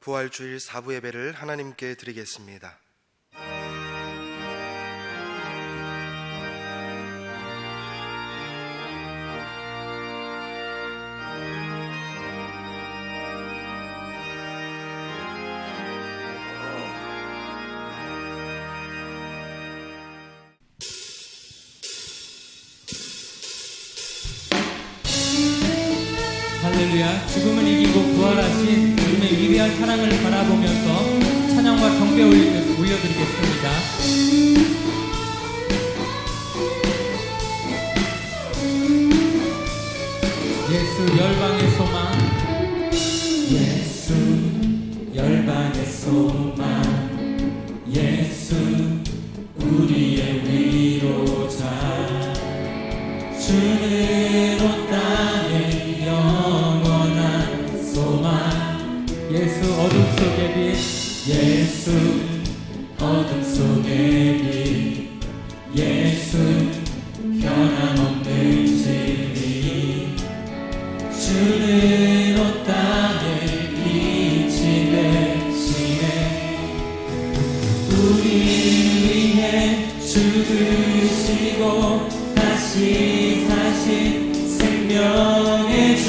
부활주일 4부 예배를 하나님께 드리겠습니다. 할렐루야. 죽음을 이기고 부활하신 주님의 위대한 사랑을 바라보면서 찬양과 경배 올려드리겠습니다. 예수 열방의 소망, 예수 열방의 소망, 예수 우리의 위로자, 주는 온 땅의 영원한 소망, 예수 어둠 속의 빛, 예수 어둠 속의 빛, 예수 변함없는 진리, 주는 온 땅의 빛이 되시네. 우리 위해 죽으시고 다시 사신 생명의 주,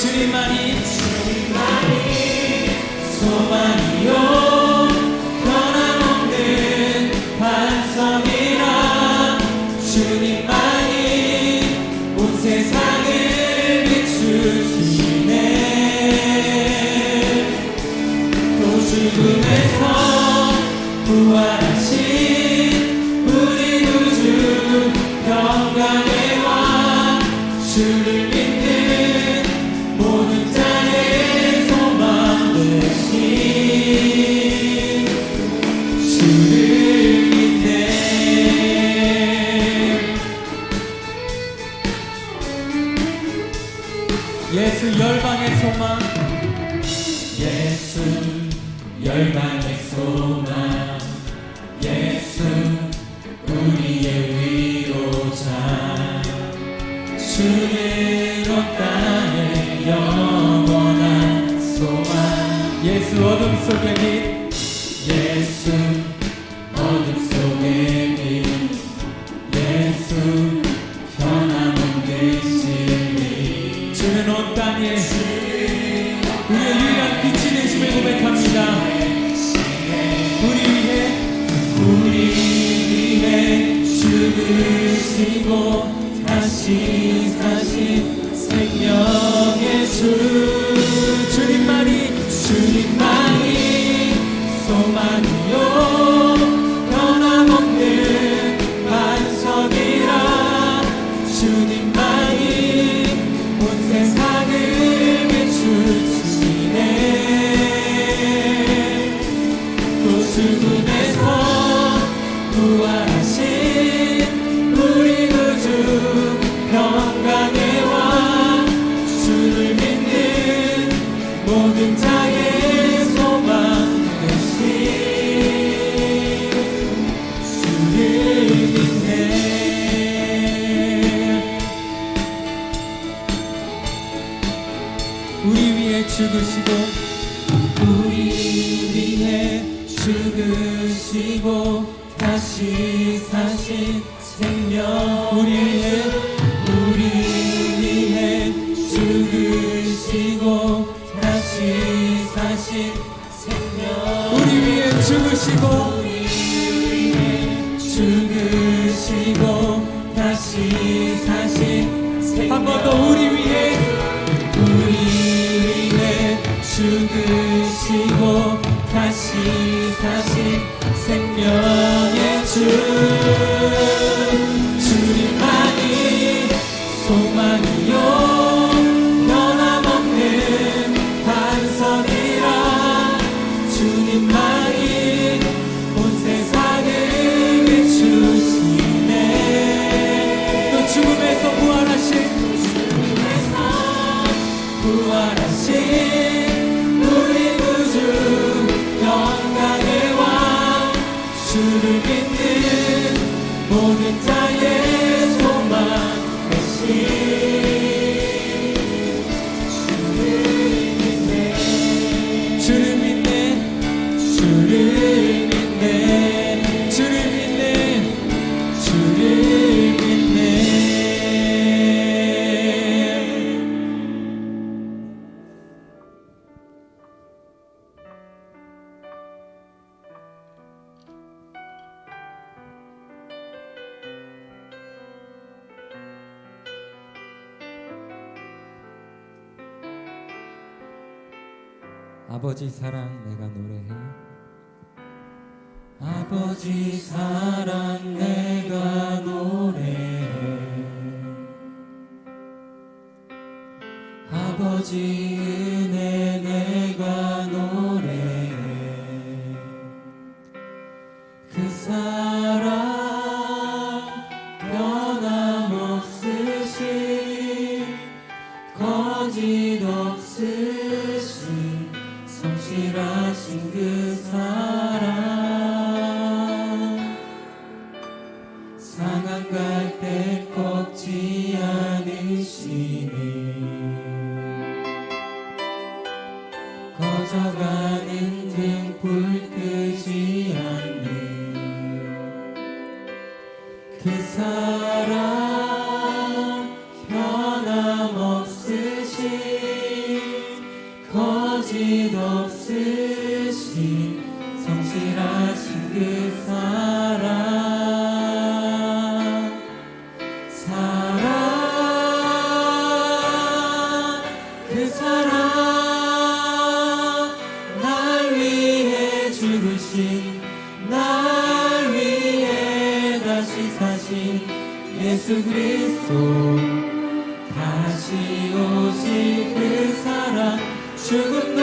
주님만이 소망이요 변함없는 반석이라, 주님만이 온 세상을 비추시네. 또 죽음에서 부활하신 우리 구주 평강의 왕, 주를 믿는 모든 자의 소망 되신 주를 믿네. 예수 열방의 소망, 예수 열방의 소망, 예수 우리의 위로자, 주는 온 땅의 영원한 소망, 예수 어둠 속의 빛, 예수 어둠 속의 빛, 예수 변함없는 진리, 주는 온 땅에 우리의 유일한 빛이 되심을 고백합니다. 우리 위해 죽으시고 다시 사신 생명의 주, 주님만이 소망이요 변함없는 반석이라, 주님만이 온 세상을 비추시네. 또 죽음에서 부활하신 우리 구주 평강의 왕, 주를 믿는 모든 자의 소망 되신 주를 믿네. 우리 위해 죽으시고, 우리 위해 죽으시고 다시 사신 생명, 우리 위해 죽으시고 다시 사신 생명, 우리 위해 죽으시고, 죽으시고 다시 사신 생명, 한 번 더 우리 위해 죽으시고 다시 사신 생명의 주, 주님만이 소망이요 변함없는 반석이라, 주님만이 온 세상을 비추시네. 또 죽음에서 부활하신 우리 구주 평강의 왕, 주를 믿는 모든 자의 소망 되신 주를 믿네. 아버지 사랑 내가 노래해. 아버지 사랑 내가 노래해. 아버지 은혜 내가 노래해. 그 사랑 변함없으신 거짓 없으신 성실하신 그 사랑 상한 갈 때 꺾지 않으시니 꺼져가는 등불 끄지 않는 그 사랑 변함없으신 거짓 없으신 성실하신 그 사랑 그 사랑 날 위해 죽으신 날 위해 다시 사신 예수 그리스도 다시 오실 그 사랑 죽음도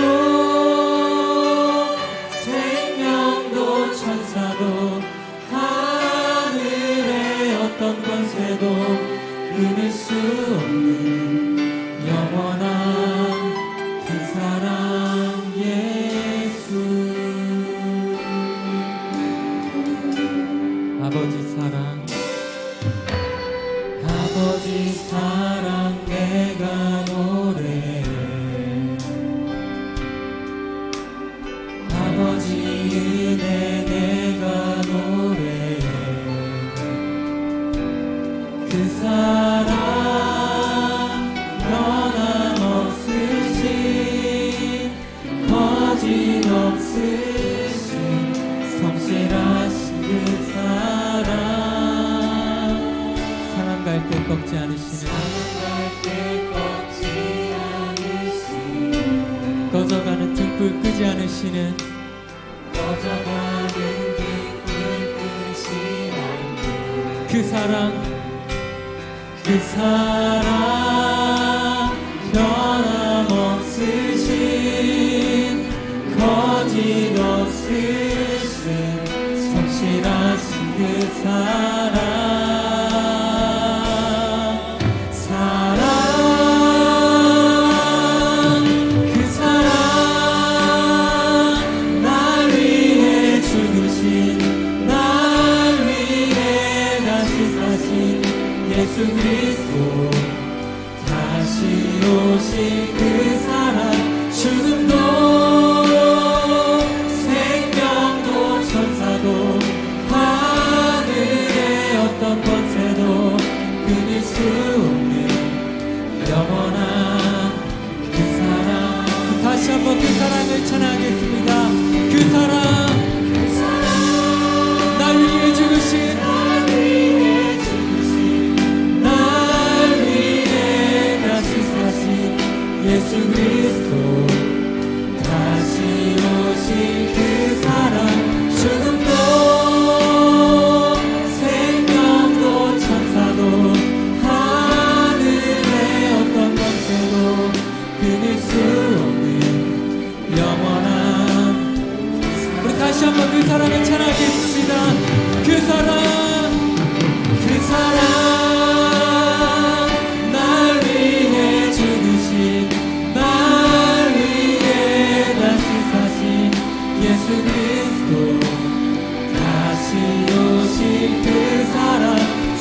생명도 천사도 하늘의 어떤 권세도 끊을 수 없는 영원한 그 사랑 예수. 아버지 사랑 아버지 사랑 내가 노래해. 아버지 은혜 내가 노래해. 그 사랑 변함없으신 거짓 없으신 성실하신 그 사랑 사랑 갈 때 꺾지 않으시는 꺼져가는 등불 끄지 않으시는 그 사랑 그 사랑 변함없으신 거짓 없으신 성실하신 그 사랑 그 사랑 날 위해 죽으신 날 위해 다시 사신 예수 그리스도 다시 오실 그 사랑 죽음도 생명도 천사도 하늘의 어떤 권세도 끊을 수 없는 영원한 그 사랑. 다시 한번 그 사랑을 찬양하겠습니다. 그 사랑 날 위해 죽으신 날 위해 다시 사신 예수 그리스도 다시 오실 그 사랑 죽음도 생명도 천사도 하늘의 어떤 권세도 끊을 수 없는 영원한 우리 다시 한번 그 사랑을 찬양하겠습니다. 그 사랑 그 사랑 날 위해 죽으신 날 위해 다시 사신 예수 그리스도 다시 오실 그 사랑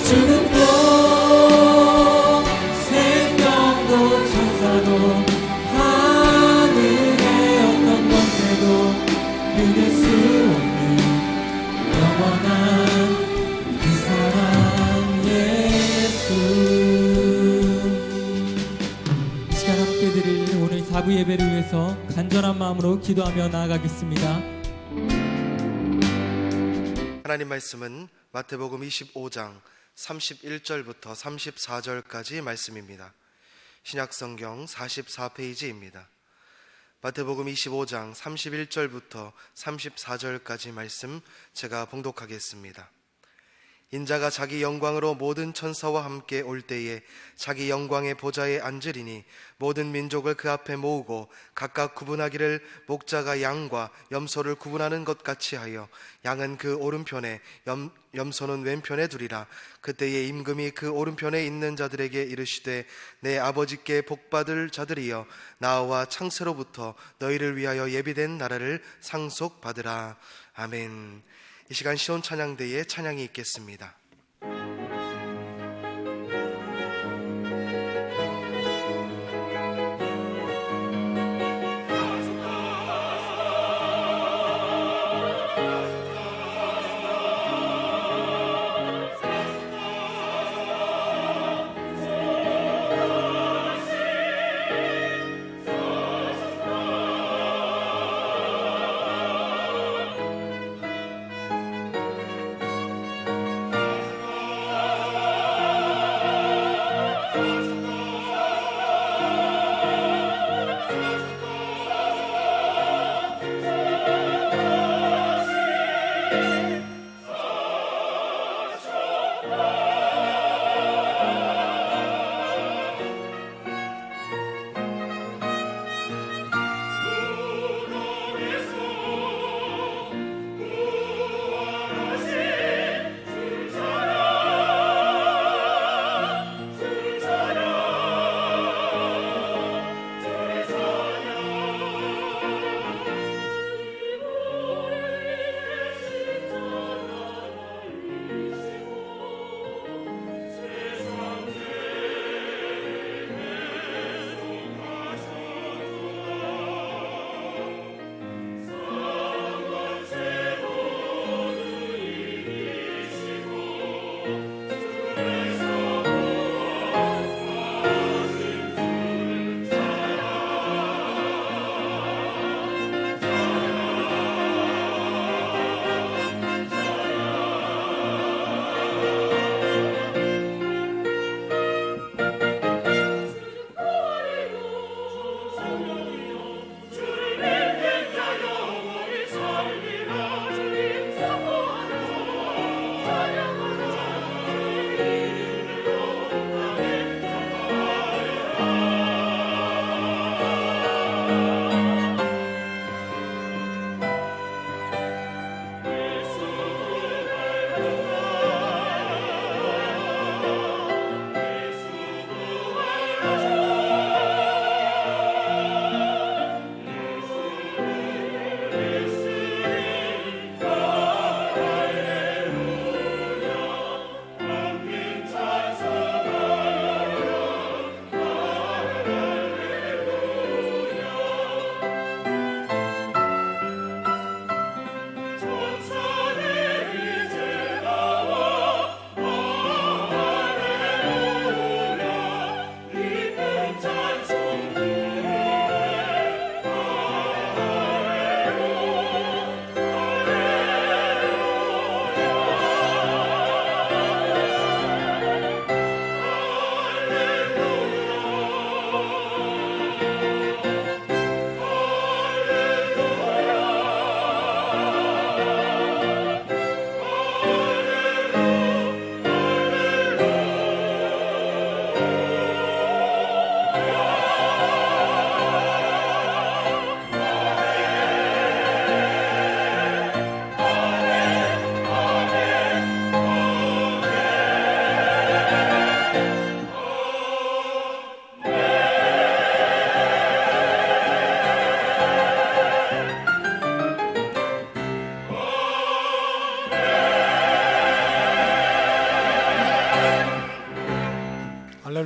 죽음도 생명도 천사도 하늘의 어떤 권세도 끊을 수 없는 영원한 그 사랑 예수. 이 시간 함께 드릴 오늘 4부 예배를 위해서 간절한 마음으로 기도하며 나아가겠습니다. 하나님 말씀은 마태복음 25장 31절부터 34절까지 말씀입니다. 신약성경 44페이지입니다. 마태복음 25장 31절부터 34절까지 말씀 제가 봉독하겠습니다. 인자가 자기 영광으로 모든 천사와 함께 올 때에 자기 영광의 보좌에 앉으리니 모든 민족을 그 앞에 모으고 각각 구분하기를 목자가 양과 염소를 구분하는 것 같이 하여 양은 그 오른편에 염소는 왼편에 두리라. 그때에 임금이 그 오른편에 있는 자들에게 이르시되 내 아버지께 복받을 자들이여 나와 창세로부터 너희를 위하여 예비된 나라를 상속받으라. 아멘. 이 시간 시온 찬양대에 찬양이 있겠습니다.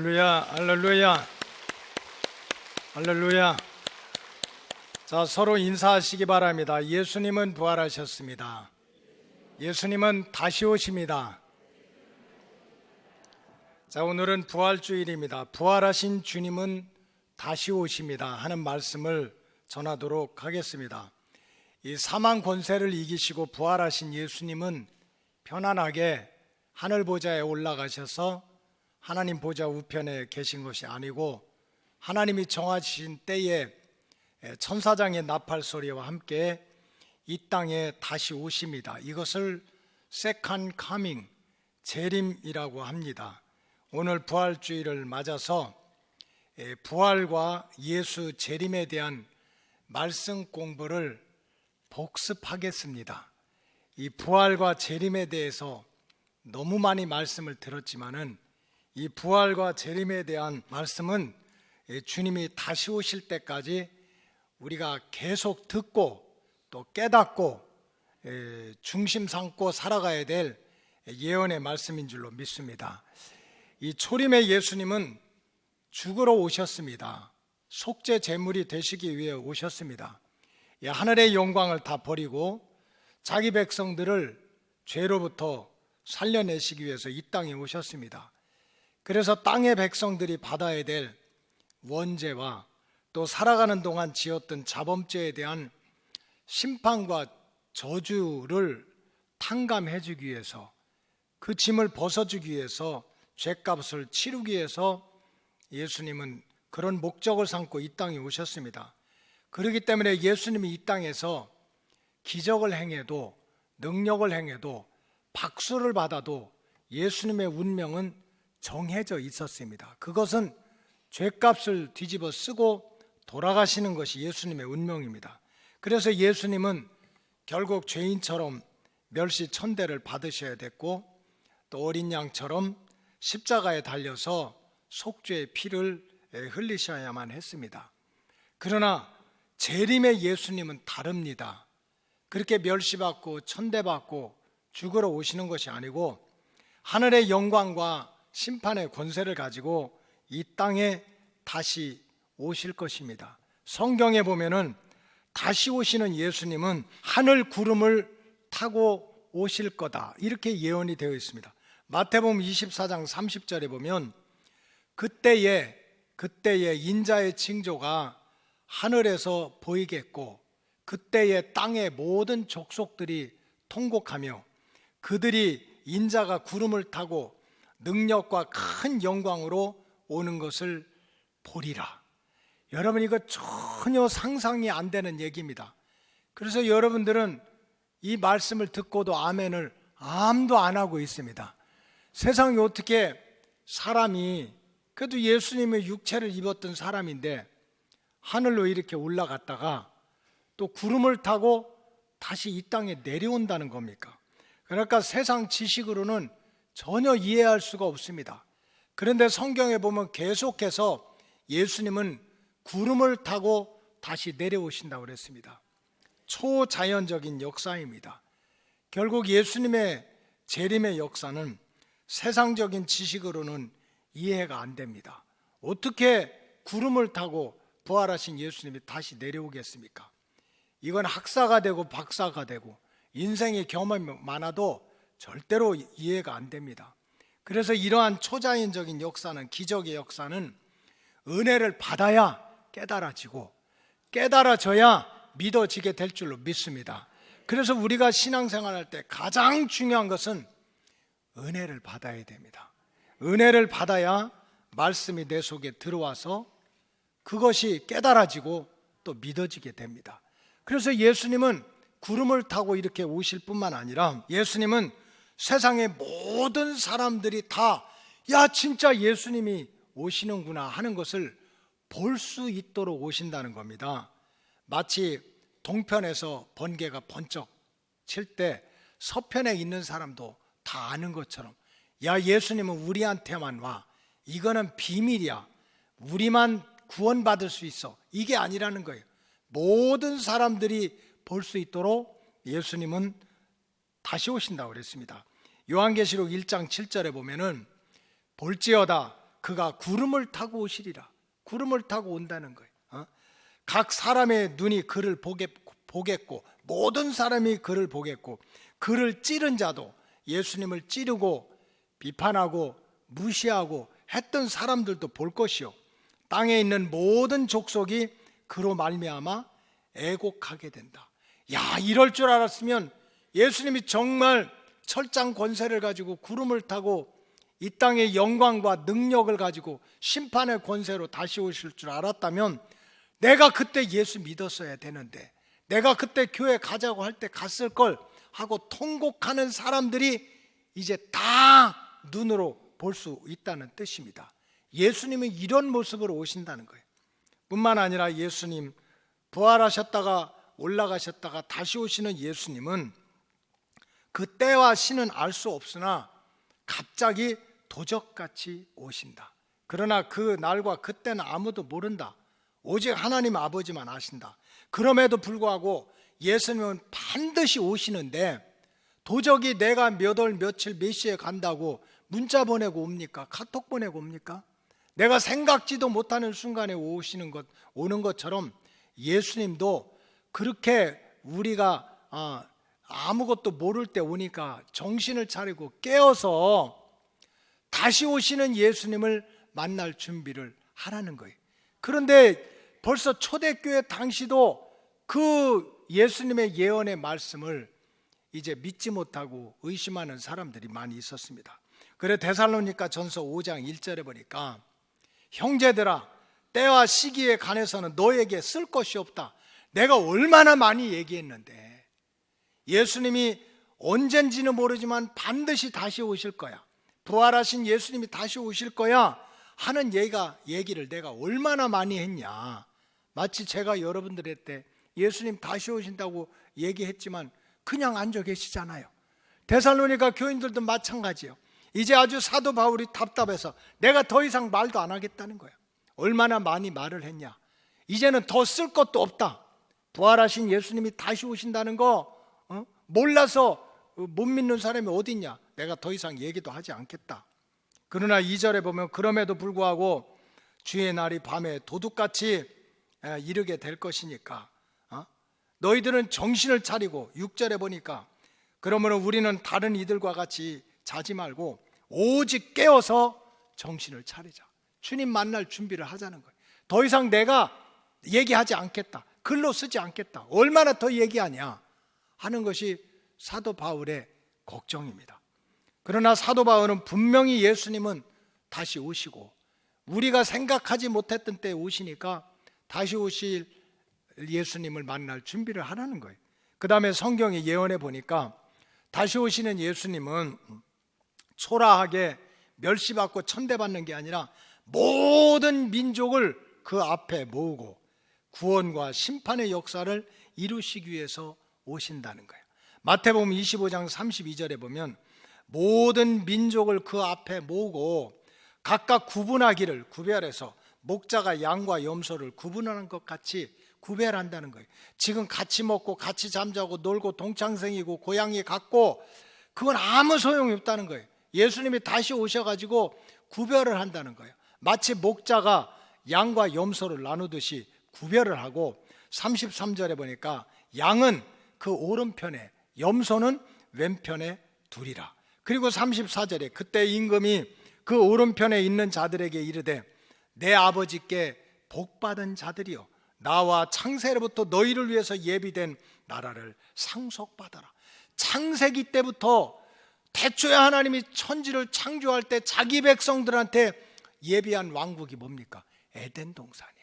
할렐루야, 할렐루야, 할렐루야. 자, 서로 인사하시기 바랍니다. 예수님은 부활하셨습니다. 예수님은 다시 오십니다. 자, 오늘은 부활주일입니다. 부활하신 주님은 다시 오십니다 하는 말씀을 전하도록 하겠습니다. 이 사망 권세를 이기시고 부활하신 예수님은 편안하게 하늘 보좌에 올라가셔서 하나님 보좌 우편에 계신 것이 아니고 하나님이 정하신 때에 천사장의 나팔 소리와 함께 이 땅에 다시 오십니다. 이것을 세컨 카밍, 재림이라고 합니다. 오늘 부활주의를 맞아서 부활과 예수 재림에 대한 말씀 공부를 복습하겠습니다. 이 부활과 재림에 대해서 너무 많이 말씀을 들었지만은 이 부활과 재림에 대한 말씀은 주님이 다시 오실 때까지 우리가 계속 듣고 또 깨닫고 중심 삼고 살아가야 될 예언의 말씀인 줄로 믿습니다. 이 초림의 예수님은 죽으러 오셨습니다. 속죄 제물이 되시기 위해 오셨습니다. 하늘의 영광을 다 버리고 자기 백성들을 죄로부터 살려내시기 위해서 이 땅에 오셨습니다. 그래서 땅의 백성들이 받아야 될 원죄와 또 살아가는 동안 지었던 자범죄에 대한 심판과 저주를 탕감해 주기 위해서, 그 짐을 벗어주기 위해서, 죄값을 치르기 위해서 예수님은 그런 목적을 삼고 이 땅에 오셨습니다. 그렇기 때문에 예수님이 이 땅에서 기적을 행해도, 능력을 행해도, 박수를 받아도 예수님의 운명은 정해져 있었습니다. 그것은 죄값을 뒤집어 쓰고 돌아가시는 것이 예수님의 운명입니다. 그래서 예수님은 결국 죄인처럼 멸시천대를 받으셔야 됐고, 또 어린 양처럼 십자가에 달려서 속죄의 피를 흘리셔야만 했습니다. 그러나 재림의 예수님은 다릅니다. 그렇게 멸시받고 천대받고 죽으러 오시는 것이 아니고 하늘의 영광과 심판의 권세를 가지고 이 땅에 다시 오실 것입니다. 성경에 보면은 다시 오시는 예수님은 하늘 구름을 타고 오실 거다, 이렇게 예언이 되어 있습니다. 마태복음 24장 30절에 보면 그때에 인자의 징조가 하늘에서 보이겠고 그때에 땅의 모든 족속들이 통곡하며 그들이 인자가 구름을 타고 능력과 큰 영광으로 오는 것을 보리라. 여러분, 이거 전혀 상상이 안 되는 얘기입니다. 그래서 여러분들은 이 말씀을 듣고도 아멘을 아무도 안 하고 있습니다. 세상에 어떻게 사람이, 그래도 예수님의 육체를 입었던 사람인데 하늘로 이렇게 올라갔다가 또 구름을 타고 다시 이 땅에 내려온다는 겁니까? 그러니까 세상 지식으로는 전혀 이해할 수가 없습니다. 그런데 성경에 보면 계속해서 예수님은 구름을 타고 다시 내려오신다고 그랬습니다. 초자연적인 역사입니다. 결국 예수님의 재림의 역사는 세상적인 지식으로는 이해가 안 됩니다. 어떻게 구름을 타고 부활하신 예수님이 다시 내려오겠습니까? 이건 학사가 되고 박사가 되고 인생의 경험이 많아도 절대로 이해가 안 됩니다. 그래서 이러한 초자연적인 역사는, 기적의 역사는 은혜를 받아야 깨달아지고 깨달아져야 믿어지게 될 줄로 믿습니다. 그래서 우리가 신앙생활할 때 가장 중요한 것은 은혜를 받아야 됩니다. 은혜를 받아야 말씀이 내 속에 들어와서 그것이 깨달아지고 또 믿어지게 됩니다. 그래서 예수님은 구름을 타고 이렇게 오실 뿐만 아니라 예수님은 세상의 모든 사람들이 다 야, 진짜 예수님이 오시는구나 하는 것을 볼 수 있도록 오신다는 겁니다. 마치 동편에서 번개가 번쩍 칠 때 서편에 있는 사람도 다 아는 것처럼, 야, 예수님은 우리한테만 와, 이거는 비밀이야, 우리만 구원받을 수 있어, 이게 아니라는 거예요. 모든 사람들이 볼 수 있도록 예수님은 다시 오신다고 그랬습니다. 요한계시록 1장 7절에 보면은 볼지어다 그가 구름을 타고 오시리라. 구름을 타고 온다는 거예요. 각 사람의 눈이 그를 보겠고 모든 사람이 그를 보겠고 그를 찌른 자도, 예수님을 찌르고 비판하고 무시하고 했던 사람들도 볼 것이요 땅에 있는 모든 족속이 그로 말미암아 애곡하게 된다. 야, 이럴 줄 알았으면 예수님이 정말 철장 권세를 가지고 구름을 타고 이 땅의 영광과 능력을 가지고 심판의 권세로 다시 오실 줄 알았다면 내가 그때 예수 믿었어야 되는데, 내가 그때 교회 가자고 할 때 갔을 걸 하고 통곡하는 사람들이 이제 다 눈으로 볼 수 있다는 뜻입니다. 예수님은 이런 모습으로 오신다는 거예요. 뿐만 아니라 예수님 부활하셨다가 올라가셨다가 다시 오시는 예수님은 그 때와 시는 알 수 없으나 갑자기 도적같이 오신다. 그러나 그 날과 그때는 아무도 모른다. 오직 하나님 아버지만 아신다. 그럼에도 불구하고 예수님은 반드시 오시는데, 도적이 내가 몇 월 며칠 몇 시에 간다고 문자 보내고 옵니까? 카톡 보내고 옵니까? 내가 생각지도 못하는 순간에 오는 것처럼 예수님도 그렇게 우리가 아무것도 모를 때 오니까 정신을 차리고 깨어서 다시 오시는 예수님을 만날 준비를 하라는 거예요. 그런데 벌써 초대교회 당시도 그 예수님의 예언의 말씀을 이제 믿지 못하고 의심하는 사람들이 많이 있었습니다. 그래 데살로니가 전서 5장 1절에 보니까, 형제들아, 때와 시기에 관해서는 너에게 쓸 것이 없다. 내가 얼마나 많이 얘기했는데, 예수님이 언젠지는 모르지만 반드시 다시 오실 거야, 부활하신 예수님이 다시 오실 거야 하는 얘기를 내가 얼마나 많이 했냐. 마치 제가 여러분들한테 예수님 다시 오신다고 얘기했지만 그냥 앉아 계시잖아요. 데살로니가 교인들도 마찬가지예요. 이제 아주 사도 바울이 답답해서 내가 더 이상 말도 안 하겠다는 거예요. 얼마나 많이 말을 했냐. 이제는 더 쓸 것도 없다. 부활하신 예수님이 다시 오신다는 거 몰라서 못 믿는 사람이 어디 있냐. 내가 더 이상 얘기도 하지 않겠다. 그러나 2절에 보면, 그럼에도 불구하고 주의 날이 밤에 도둑같이 이르게 될 것이니까 너희들은 정신을 차리고, 6절에 보니까 그러면 우리는 다른 이들과 같이 자지 말고 오직 깨어서 정신을 차리자. 주님 만날 준비를 하자는 거예요. 더 이상 내가 얘기하지 않겠다, 글로 쓰지 않겠다, 얼마나 더 얘기하냐 하는 것이 사도 바울의 걱정입니다. 그러나 사도 바울은 분명히 예수님은 다시 오시고 우리가 생각하지 못했던 때에 오시니까 다시 오실 예수님을 만날 준비를 하라는 거예요. 그 다음에 성경에 예언해 보니까 다시 오시는 예수님은 초라하게 멸시받고 천대받는 게 아니라 모든 민족을 그 앞에 모으고 구원과 심판의 역사를 이루시기 위해서 오신다는 거예요. 마태복음 25장 32절에 보면 모든 민족을 그 앞에 모으고 각각 구별해서 목자가 양과 염소를 구분하는 것 같이 구별한다는 거예요. 지금 같이 먹고 같이 잠자고 놀고 동창생이고 고향이 같고 그건 아무 소용이 없다는 거예요. 예수님이 다시 오셔가지고 구별을 한다는 거예요. 마치 목자가 양과 염소를 나누듯이 구별을 하고, 33절에 보니까 양은 그 오른편에 염소는 왼편에 두리라. 그리고 34절에 그때 임금이 그 오른편에 있는 자들에게 이르되 내 아버지께 복받은 자들이여 나와 창세로부터 너희를 위해서 예비된 나라를 상속받아라. 창세기 때부터 태초에 하나님이 천지를 창조할 때 자기 백성들한테 예비한 왕국이 뭡니까? 에덴 동산이야.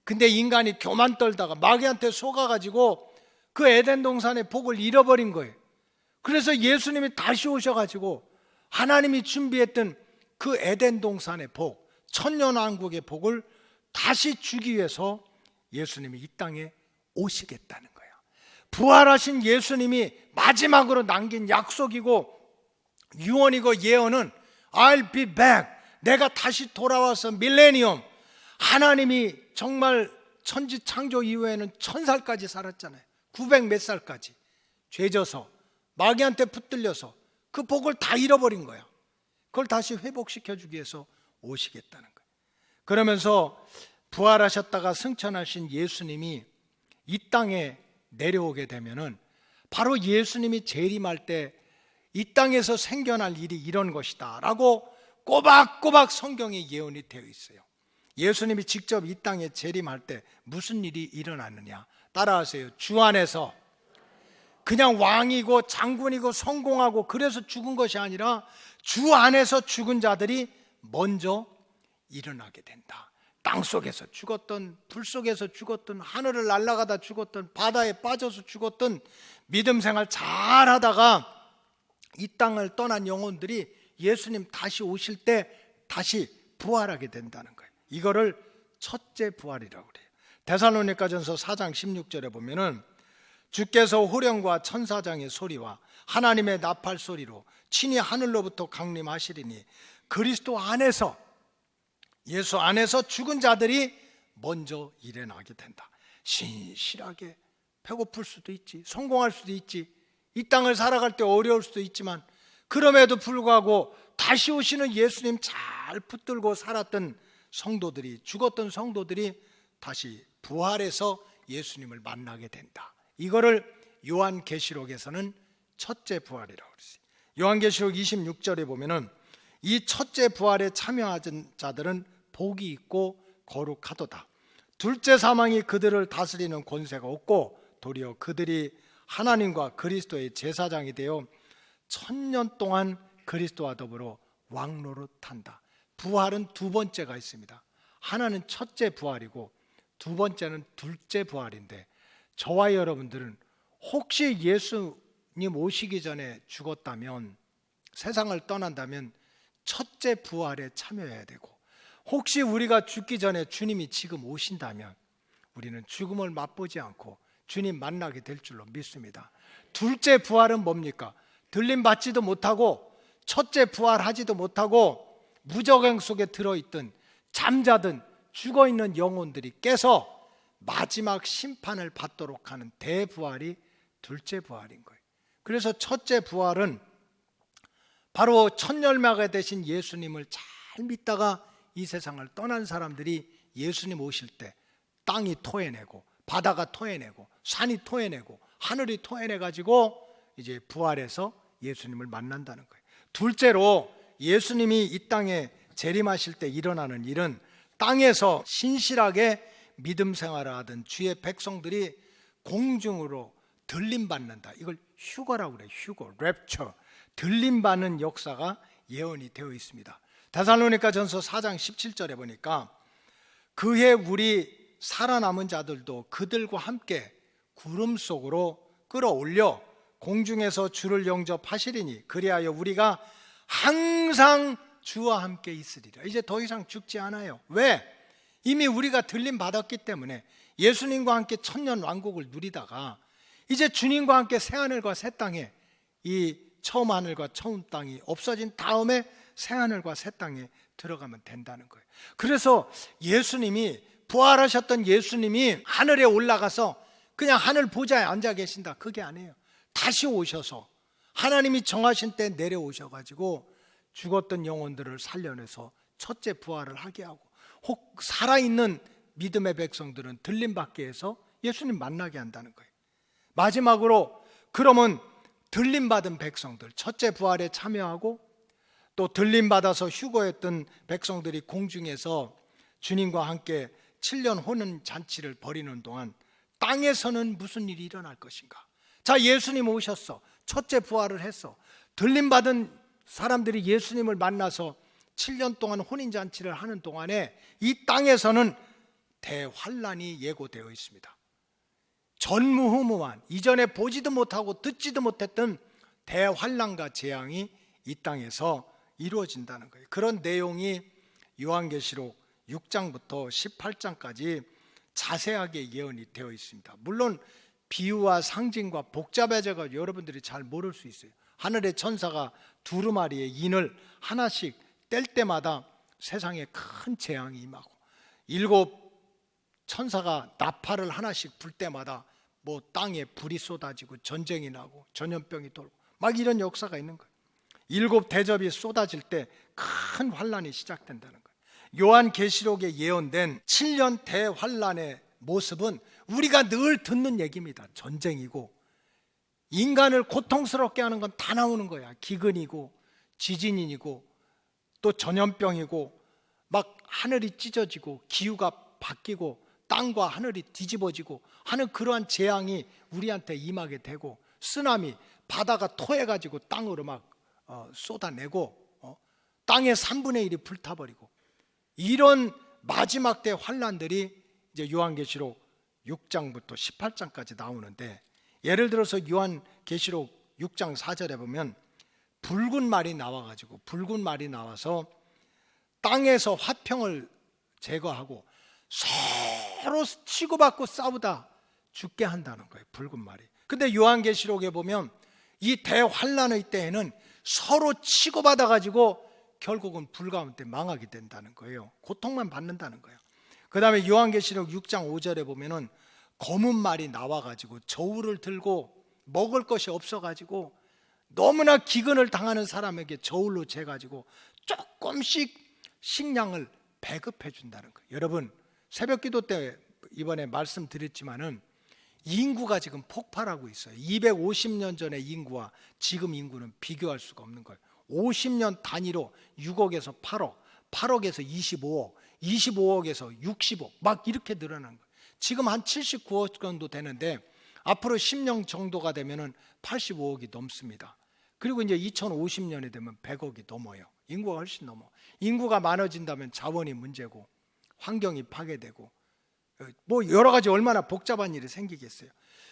근데 인간이 교만 떨다가 마귀한테 속아가지고 그 에덴 동산의 복을 잃어버린 거예요. 그래서 예수님이 다시 오셔가지고 하나님이 준비했던 그 에덴 동산의 복, 천년왕국의 복을 다시 주기 위해서 예수님이 이 땅에 오시겠다는 거예요. 부활하신 예수님이 마지막으로 남긴 약속이고 유언이고 예언은 I'll be back, 내가 다시 돌아와서 밀레니엄, 하나님이 정말 천지 창조 이후에는 1000살까지 살았잖아요. 900 몇 살까지 죄져서 마귀한테 붙들려서 그 복을 다 잃어버린 거야. 그걸 다시 회복시켜주기 위해서 오시겠다는 거예요. 그러면서 부활하셨다가 승천하신 예수님이 이 땅에 내려오게 되면은 바로 예수님이 재림할 때 이 땅에서 생겨날 일이 이런 것이다 라고 꼬박꼬박 성경에 예언이 되어 있어요. 예수님이 직접 이 땅에 재림할 때 무슨 일이 일어나느냐, 따라하세요. 주 안에서 그냥 왕이고 장군이고 성공하고 그래서 죽은 것이 아니라 주 안에서 죽은 자들이 먼저 일어나게 된다. 땅 속에서 죽었던, 불 속에서 죽었던, 하늘을 날아가다 죽었던, 바다에 빠져서 죽었던, 믿음 생활 잘 하다가 이 땅을 떠난 영혼들이 예수님 다시 오실 때 다시 부활하게 된다는 거예요. 이거를 첫째 부활이라고 그래요. 데살로니가전서 4장 16절에 보면은 주께서 호령과 천사장의 소리와 하나님의 나팔 소리로 친히 하늘로부터 강림하시리니 그리스도 안에서, 예수 안에서 죽은 자들이 먼저 일어나게 된다. 신실하게, 배고플 수도 있지, 성공할 수도 있지, 이 땅을 살아갈 때 어려울 수도 있지만 그럼에도 불구하고 다시 오시는 예수님 잘 붙들고 살았던 성도들이, 죽었던 성도들이 다시 부활해서 예수님을 만나게 된다. 이거를 요한계시록에서는 첫째 부활이라고 그랬어요. 요한계시록 26절에 보면은 이 첫째 부활에 참여한 자들은 복이 있고 거룩하도다. 둘째 사망이 그들을 다스리는 권세가 없고 도리어 그들이 하나님과 그리스도의 제사장이 되어 1000년 동안 그리스도와 더불어 왕노릇한다. 부활은 두 번째가 있습니다. 하나는 첫째 부활이고 두 번째는 둘째 부활인데, 저와 여러분들은 혹시 예수님 오시기 전에 죽었다면, 세상을 떠난다면 첫째 부활에 참여해야 되고, 혹시 우리가 죽기 전에 주님이 지금 오신다면 우리는 죽음을 맛보지 않고 주님 만나게 될 줄로 믿습니다. 둘째 부활은 뭡니까? 들림 받지도 못하고 첫째 부활하지도 못하고 무저갱 속에 들어있던, 잠자든 죽어있는 영혼들이 깨서 마지막 심판을 받도록 하는 대부활이 둘째 부활인 거예요. 그래서 첫째 부활은 바로 첫 열매가 되신 예수님을 잘 믿다가 이 세상을 떠난 사람들이 예수님 오실 때 땅이 토해내고 바다가 토해내고 산이 토해내고 하늘이 토해내가지고 이제 부활해서 예수님을 만난다는 거예요. 둘째로 예수님이 이 땅에 재림하실 때 일어나는 일은 땅에서 신실하게 믿음 생활을 하던 주의 백성들이 공중으로 들림받는다. 이걸 휴거라고 그래요. 휴거, 랩처, 들림받는 역사가 예언이 되어 있습니다. 데살로니가전서 4장 17절에 보니까 그해 우리 살아남은 자들도 그들과 함께 구름 속으로 끌어올려 공중에서 주를 영접하시리니 그리하여 우리가 항상 주와 함께 있으리라. 이제 더 이상 죽지 않아요. 왜? 이미 우리가 들림 받았기 때문에 예수님과 함께 천년 왕국을 누리다가 이제 주님과 함께 새하늘과 새 땅에, 이 처음 하늘과 처음 땅이 없어진 다음에 새하늘과 새 땅에 들어가면 된다는 거예요. 그래서 예수님이, 부활하셨던 예수님이 하늘에 올라가서 그냥 하늘 보좌에 앉아 계신다, 그게 아니에요. 다시 오셔서 하나님이 정하신 때 내려오셔가지고 죽었던 영혼들을 살려내서 첫째 부활을 하게 하고, 혹 살아있는 믿음의 백성들은 들림받게 해서 예수님 만나게 한다는 거예요. 마지막으로 그러면 들림받은 백성들, 첫째 부활에 참여하고 또 들림받아서 휴거했던 백성들이 공중에서 주님과 함께 7년 혼인 잔치를 벌이는 동안 땅에서는 무슨 일이 일어날 것인가? 자, 예수님 오셨어. 첫째 부활을 했어. 들림받은 사람들이 예수님을 만나서 7년 동안 혼인잔치를 하는 동안에 이 땅에서는 대환란이 예고되어 있습니다. 전무후무한, 이전에 보지도 못하고 듣지도 못했던 대환란과 재앙이 이 땅에서 이루어진다는 거예요. 그런 내용이 요한계시록 6장부터 18장까지 자세하게 예언이 되어 있습니다. 물론 비유와 상징과 복잡해져서 여러분들이 잘 모를 수 있어요. 하늘의 천사가 두루마리의 인을 하나씩 뗄 때마다 세상에 큰 재앙이 임하고, 7 천사가 나팔을 하나씩 불 때마다 뭐 땅에 불이 쏟아지고 전쟁이 나고 전염병이 돌고 막 이런 역사가 있는 거예요. 7 대접이 쏟아질 때 큰 환란이 시작된다는 거예요. 요한계시록에 예언된 7년 대환란의 모습은 우리가 늘 듣는 얘기입니다. 전쟁이고 인간을 고통스럽게 하는 건 다 나오는 거야. 기근이고 지진이고 또 전염병이고 막 하늘이 찢어지고 기후가 바뀌고 땅과 하늘이 뒤집어지고 하는 그러한 재앙이 우리한테 임하게 되고, 쓰나미, 바다가 토해가지고 땅으로 막 쏟아내고 땅의 3분의 1이 불타버리고, 이런 마지막 때 환란들이 이제 요한계시록 6장부터 18장까지 나오는데, 예를 들어서 요한계시록 6장 4절에 보면 붉은 말이 나와가지고, 붉은 말이 나와서 땅에서 화평을 제거하고 서로 치고받고 싸우다 죽게 한다는 거예요, 붉은 말이. 근데 요한계시록에 보면 이 대환란의 때에는 서로 치고받아 가지고 결국은 불 가운데 망하게 된다는 거예요. 고통만 받는다는 거예요. 그 다음에 요한계시록 6장 5절에 보면은 검은 말이 나와가지고 저울을 들고 먹을 것이 없어가지고 너무나 기근을 당하는 사람에게 저울로 재가지고 조금씩 식량을 배급해 준다는 거예요. 여러분, 새벽기도 때 이번에 말씀드렸지만은 인구가 지금 폭발하고 있어요. 250년 전의 인구와 지금 인구는 비교할 수가 없는 거예요. 50년 단위로 6억에서 8억, 8억에서 25억, 25억에서 60억 막 이렇게 늘어난 거예요. 지금 한 79억 정도 되는데 앞으로 10년 정도가 되면은 85억이 넘습니다. 그리고 이제 2050년이 되면 100억이 넘어요. 인구가 훨씬 넘어. 인구가 많아진다면 자원이 문제고 환경이 파괴되고 뭐 여러 가지 얼마나 복잡한 일이 생기겠어요.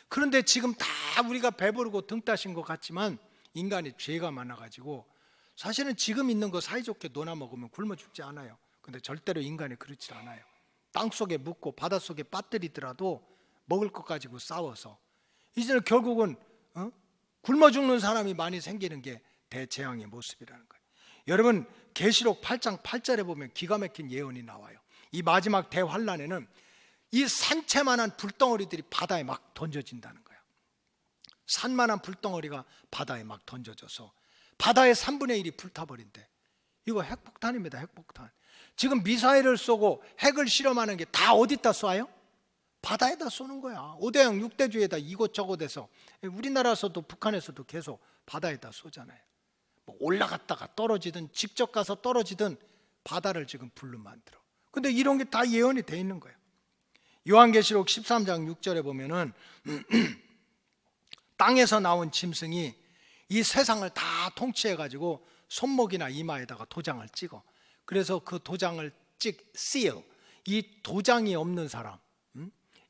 그런데 지금 다 우리가 배부르고 등 따신 것 같지만 인간이 죄가 많아가지고 사실은 지금 있는 거 사이좋게 놀아 먹으면 굶어 죽지 않아요. 근데 절대로 인간이 그렇지 않아요. 땅속에 묻고 바닷속에 빠뜨리더라도 먹을 것 가지고 싸워서 이제는 결국은 굶어 죽는 사람이 많이 생기는 게 대재앙의 모습이라는 거예요. 여러분, 계시록 8장 8절에 보면 기가 막힌 예언이 나와요. 이 마지막 대환란에는 이 산채만한 불덩어리들이 바다에 막 던져진다는 거예요. 산만한 불덩어리가 바다에 막 던져져서 바다의 3분의 1이 불타버린대. 이거 핵폭탄입니다. 핵폭탄. 지금 미사일을 쏘고 핵을 실험하는 게 다 어디다 쏴요? 바다에다 쏘는 거야. 5대양 6대주에다 이곳저곳에서, 우리나라에서도 북한에서도 계속 바다에다 쏘잖아요. 뭐 올라갔다가 떨어지든 직접 가서 떨어지든 바다를 지금 불로 만들어. 근데 이런 게 다 예언이 돼 있는 거예요. 요한계시록 13장 6절에 보면은 땅에서 나온 짐승이 이 세상을 다 통치해가지고 손목이나 이마에다가 도장을 찍어. 그래서 그 도장을 seal, 이 도장이 없는 사람,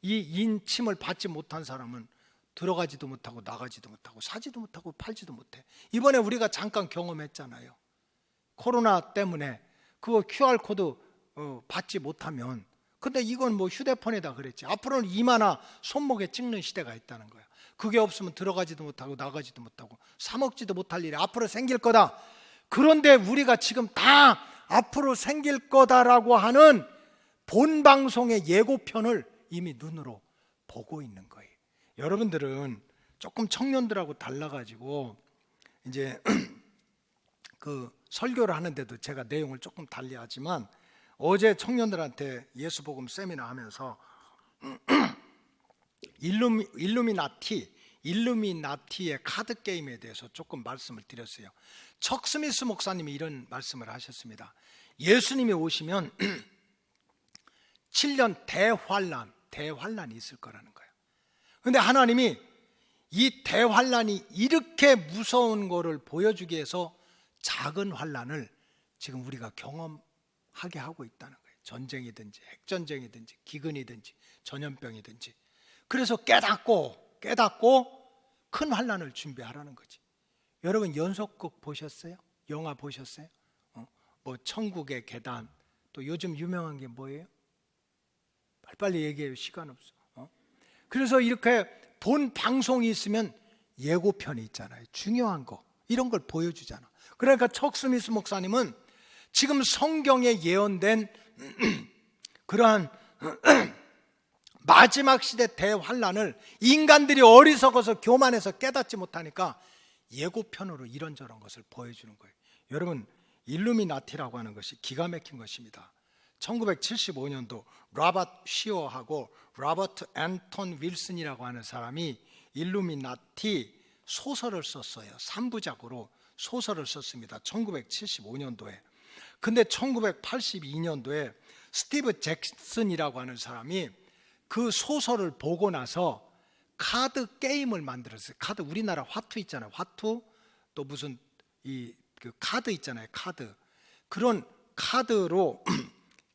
이 인침을 받지 못한 사람은 들어가지도 못하고 나가지도 못하고 사지도 못하고 팔지도 못해. 이번에 우리가 잠깐 경험했잖아요. 코로나 때문에 그거 QR코드 받지 못하면, 근데 이건 뭐 휴대폰에다 그랬지. 앞으로는 이마나 손목에 찍는 시대가 있다는 거야. 그게 없으면 들어가지도 못하고 나가지도 못하고 사 먹지도 못할 일이 앞으로 생길 거다. 그런데 우리가 지금 다 앞으로 생길 거다라고 하는 본 방송의 예고편을 이미 눈으로 보고 있는 거예요. 여러분들은 조금 청년들하고 달라가지고 이제 그 설교를 하는데도 제가 내용을 조금 달리하지만 어제 청년들한테 예수복음 세미나 하면서 일루미나티의 카드 게임에 대해서 조금 말씀을 드렸어요. 척 스미스 목사님이 이런 말씀을 하셨습니다. 예수님이 오시면 7년 대환란이 있을 거라는 거예요. 그런데 하나님이 이 대환란이 이렇게 무서운 거를 보여주기 위해서 작은 환란을 지금 우리가 경험하게 하고 있다는 거예요. 전쟁이든지 핵전쟁이든지 기근이든지 전염병이든지. 그래서 깨닫고 큰 환란을 준비하라는 거지. 여러분 연속극 보셨어요? 영화 보셨어요? 뭐 천국의 계단, 또 요즘 유명한 게 뭐예요? 빨리 얘기해요. 시간 없어. 그래서 이렇게 본 방송이 있으면 예고편이 있잖아요. 중요한 거 이런 걸 보여주잖아. 그러니까 척 스미스 목사님은 지금 성경에 예언된 그러한 마지막 시대 대환란을 인간들이 어리석어서 교만해서 깨닫지 못하니까 예고편으로 이런저런 것을 보여주는 거예요. 여러분, 일루미나티라고 하는 것이 기가 막힌 것입니다. 1975년도 로버트 시어하고 로버트 앤턴 윌슨이라고 하는 사람이 일루미나티 소설을 썼어요. 3부작으로 소설을 썼습니다. 1975년도에. 근데 1982년도에 스티브 잭슨이라고 하는 사람이 그 소설을 보고 나서 카드 게임을 만들었어요. 카드, 우리나라 화투 있잖아요. 화투, 또 무슨 그 카드 있잖아요. 카드. 그런 카드로